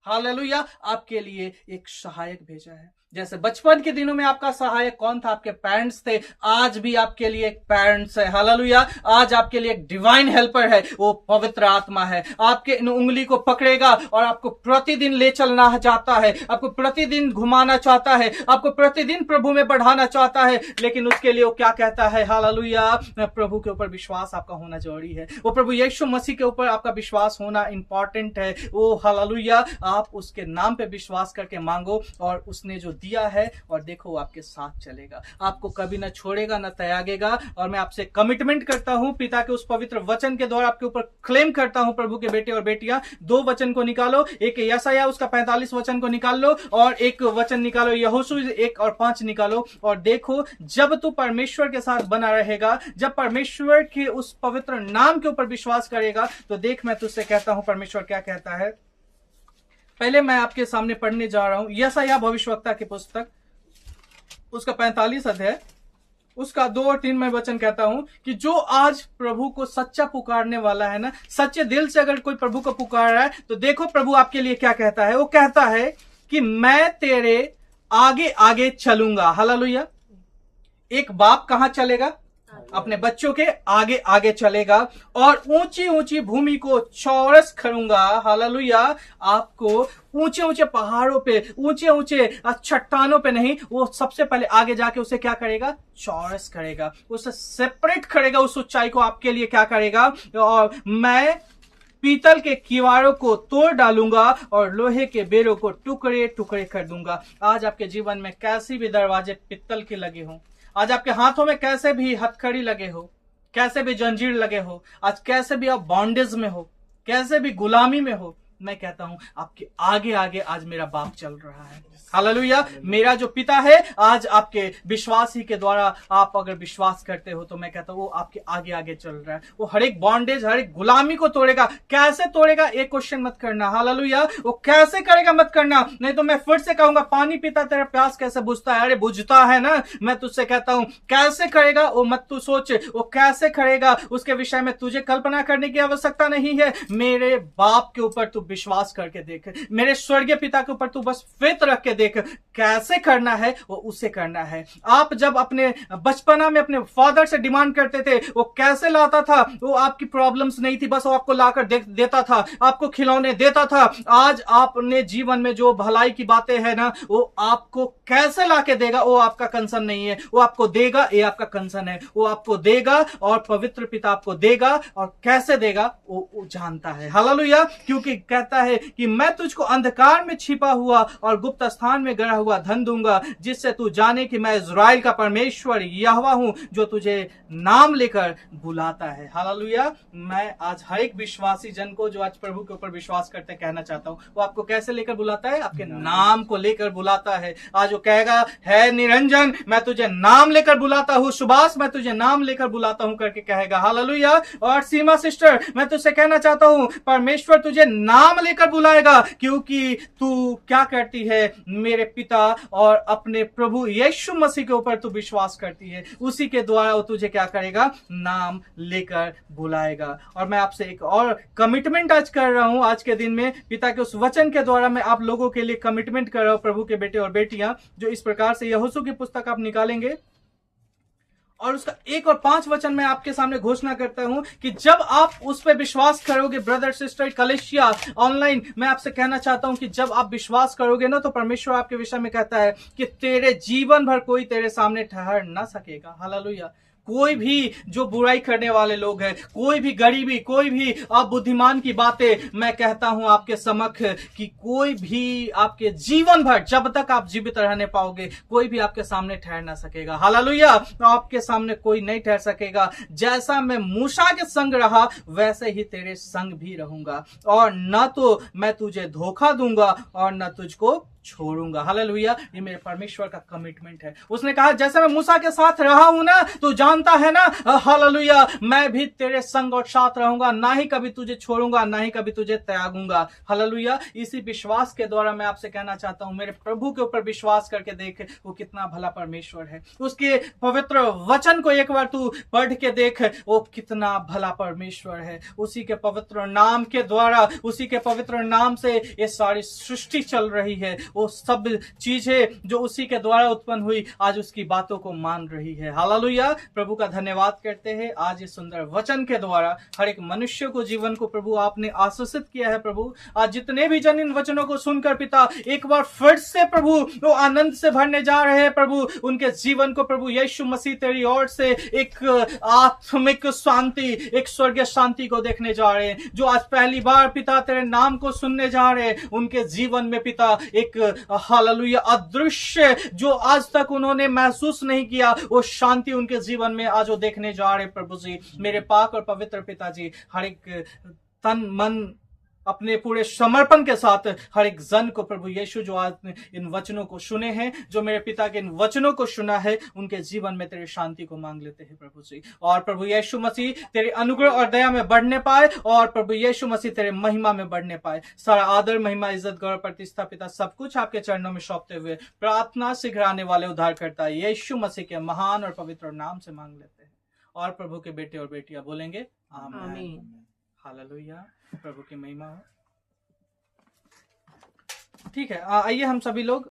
हालेलुया आपके लिए एक सहायक भेजा है। जैसे बचपन के दिनों में आपका सहायक कौन था? आपके पेरेंट्स थे। आज भी आपके लिए एक पेरेंट्स है। हालेलुया, आज आपके लिए एक डिवाइन हेल्पर है, वो पवित्र आत्मा है। आपके इन उंगली को पकड़ेगा और आपको प्रतिदिन ले चलना चाहता है, आपको प्रतिदिन घुमाना चाहता है, आपको प्रतिदिन प्रभु में बढ़ाना चाहता है। लेकिन उसके लिए वो क्या कहता है? हालेलुया, प्रभु के ऊपर विश्वास आपका होना जरूरी है। वो प्रभु यीशु मसीह के ऊपर आपका विश्वास होना इंपॉर्टेंट है। वो हालेलुया, आप उसके नाम पे विश्वास करके मांगो और उसने जो दिया है और देखो वो आपके साथ चलेगा, आपको कभी ना छोड़ेगा ना त्यागेगा। और मैं आपसे कमिटमेंट करता हूं, पिता के उस पवित्र वचन के द्वारा आपके ऊपर क्लेम करता हूं, प्रभु के बेटे और बेटियां, 2 वचन को निकालो। एक यशायाह उसका 45 वचन को निकाल लो और एक वचन निकालो यहोशू 1 और 5 निकालो। और देखो, जब तू परमेश्वर के साथ बना रहेगा, जब परमेश्वर के उस पवित्र नाम के ऊपर विश्वास करेगा, तो देख मैं तुझसे कहता हूं परमेश्वर क्या कहता है। पहले मैं आपके सामने पढ़ने जा रहा हूं यशायाह भविष्यवक्ता की पुस्तक, उसका 45 अध्याय, उसका 2 और 3 में वचन कहता हूं कि जो आज प्रभु को सच्चा पुकारने वाला है ना, सच्चे दिल से अगर कोई प्रभु को पुकार रहा है, तो देखो प्रभु आपके लिए क्या कहता है। वो कहता है कि मैं तेरे आगे आगे चलूंगा। हालेलुया, एक बाप कहां चलेगा? अपने बच्चों के आगे आगे चलेगा और ऊंची ऊंची भूमि को चौरस करूंगा। हालेलुया, आपको ऊंचे ऊंचे पहाड़ों पे, ऊंचे ऊंचे चट्टानों पे नहीं, वो सबसे पहले आगे जाके उसे क्या करेगा? चौरस करेगा, उसे सेपरेट करेगा। उस ऊंचाई को आपके लिए क्या करेगा? और मैं पीतल के किवाड़ों को तोड़ डालूंगा और लोहे के बेरों को टुकड़े टुकड़े कर दूंगा। आज आपके जीवन में कैसी भी दरवाजे पित्तल के लगे हों, आज आपके हाथों में कैसे भी हथकड़ी लगे हो, कैसे भी जंजीर लगे हो, आज कैसे भी आप बॉन्डेज में हो, कैसे भी गुलामी में हो, मैं कहता हूं आपके आगे आगे आज मेरा बाप चल रहा है। हालेलुया, मेरा जो पिता है, आज आपके विश्वास ही के द्वारा आप अगर विश्वास करते हो, तो मैं कहता हूं वो आपके आगे आगे चल रहा है। वो हर एक बॉन्डेज, हर एक गुलामी को तोड़ेगा। कैसे तोड़ेगा? एक क्वेश्चन मत करना। हालेलुया, वो कैसे करेगा मत करना, नहीं तो मैं फिर से कहूंगा पानी पीता तेरा प्यास कैसे बुझता है? अरे बुझता है ना। मैं तुझसे कहता हूं कैसे करेगा वो मत तू सोच, वो कैसे करेगा उसके विषय में तुझे कल्पना करने की आवश्यकता नहीं है। मेरे बाप के ऊपर तू विश्वास करके देख, मेरे स्वर्गीय पिता के ऊपर तू बस फेथ रख के देख, कैसे करना है वो उसे करना है। आप जब अपने बचपना में अपने फादर से डिमांड करते थे, वो कैसे लाता था? वो आपकी प्रॉब्लम्स नहीं थी, बस वो आपको लाकर देता था, आपको खिलौने देता था। आज आपने जीवन में जो भलाई की बातें हैं ना, वो आपको कैसे लाके देगा वो आपका कंसर्न नहीं है, वो आपको देगा ये आपका कंसर्न है। वो आपको देगा और पवित्र पिता आपको देगा, और कैसे देगा वो जानता है। हालेलुया, क्योंकि कहता है कि मैं तुझको अंधकार में छिपा हुआ और गुप्त स्थान में गड़ा हुआ धन दूंगा, जिससे तू जाने कि मैं इज़राइल का परमेश्वर यहोवा हूं, जो तुझे नाम लेकर बुलाता है। हालेलुया, मैं आज हर एक विश्वासी जन को जो आज प्रभु के ऊपर विश्वास करते कहना चाहता हूं, वो आपको कैसे लेकर बुलाता है? आपके नाम को लेकर बुलाता है। आज वो कहेगा, है निरंजन मैं तुझे नाम लेकर बुलाता हूं, सुभाष मैं तुझे नाम लेकर बुलाता हूं करके कहेगा। हालेलुया, और सीमा सिस्टर मैं तुझसे कहना चाहता हूं, परमेश्वर तुझे नाम लेकर बुलाएगा, क्योंकि तू क्या करती है? मेरे पिता और अपने प्रभु यीशु मसीह के ऊपर तू विश्वास करती है, उसी के द्वारा वो तुझे क्या करेगा? नाम लेकर बुलाएगा। और मैं आपसे एक और कमिटमेंट आज कर रहा हूं, आज के दिन में पिता के उस वचन के द्वारा मैं आप लोगों के लिए कमिटमेंट कर रहा हूं, प्रभु के बेटे और बेटियां, जो इस प्रकार से यहोशू की पुस्तक आप निकालेंगे और उसका 1 और 5 वचन मैं आपके सामने घोषणा करता हूं कि जब आप उस पर विश्वास करोगे, ब्रदर सिस्टर कलेशिया ऑनलाइन, मैं आपसे कहना चाहता हूं कि जब आप विश्वास करोगे ना, तो परमेश्वर आपके विषय में कहता है कि तेरे जीवन भर कोई तेरे सामने ठहर ना सकेगा। हालेलुया, कोई भी जो बुराई करने वाले लोग हैं, कोई भी गरीबी, कोई भी अबुद्धिमान की बातें, मैं कहता हूं आपके समक्ष कि कोई भी आपके जीवन भर, जब तक आप जीवित रहने पाओगे, कोई भी आपके सामने ठहर ना सकेगा। हालेलुया, आपके सामने कोई नहीं ठहर सकेगा। जैसा मैं मूसा के संग रहा, वैसे ही तेरे संग भी रहूंगा, और न तो मैं तुझे धोखा दूंगा और न तुझको छोड़ूंगा। हालेलुया, ये मेरे परमेश्वर का कमिटमेंट है। उसने कहा जैसे मैं मूसा के साथ रहा हूं ना, तू जानता है ना, हालेलुया, मैं भी तेरे संग और साथ रहूंगा, ना ही कभी तुझे छोड़ूंगा, ना ही कभी तुझे त्यागूंगा। हालेलुया, इसी विश्वास के द्वारा मैं आपसे कहना चाहता हूं, मेरे प्रभु के ऊपर विश्वास करके देख, वो कितना भला परमेश्वर है। उसके पवित्र वचन को एक बार तू पढ़ के देख, वो कितना भला परमेश्वर है। उसी के पवित्र नाम के द्वारा, उसी के पवित्र नाम से ये सारी सृष्टि चल रही है। वो सब चीजें जो उसी के द्वारा उत्पन्न हुई, आज उसकी बातों को मान रही है। हालेलुया, प्रभु का धन्यवाद करते हैं। आज इस सुंदर वचन के द्वारा हर एक मनुष्य को, जीवन को प्रभु आपने आशीषित किया है। प्रभु आज जितने भी जन इन वचनों को सुनकर पिता एक बार फिर से प्रभु वो आनंद से भरने जा रहे हैं, प्रभु उनके जीवन को प्रभु यीशु मसीह तेरी ओर से एक आत्मिक शांति, एक स्वर्गीय शांति को देखने जा रहे हैं। जो आज पहली बार पिता तेरे नाम को सुनने जा रहे हैं, उनके जीवन में पिता एक हालेलुया अदृश्य जो आज तक उन्होंने महसूस नहीं किया, वो शांति उनके जीवन में आज वो देखने जा रहे हैं। प्रभु जी, मेरे पाक और पवित्र पिताजी, हर एक तन मन अपने पूरे समर्पण के साथ हर एक जन को प्रभु यीशु जो आज इन वचनों को सुने हैं, जो मेरे पिता के इन वचनों को सुना है, उनके जीवन में तेरी शांति को मांग लेते हैं प्रभु जी। और प्रभु यीशु मसीह तेरे अनुग्रह और दया में बढ़ने पाए, और प्रभु यीशु मसीह तेरे महिमा में बढ़ने पाए। सारा आदर, महिमा, इज्जत, गौरव, प्रतिष्ठा पिता सब कुछ आपके चरणों में सौंपते हुए प्रार्थना शीघ्र आने वाले उद्धारकर्ता यीशु मसीह के महान और पवित्र नाम से मांग लेते हैं। और प्रभु के बेटे और बेटियां बोलेंगे आमीन। हालेलुया, प्रभु की महिमा हो। ठीक है, आइए हम सभी लोग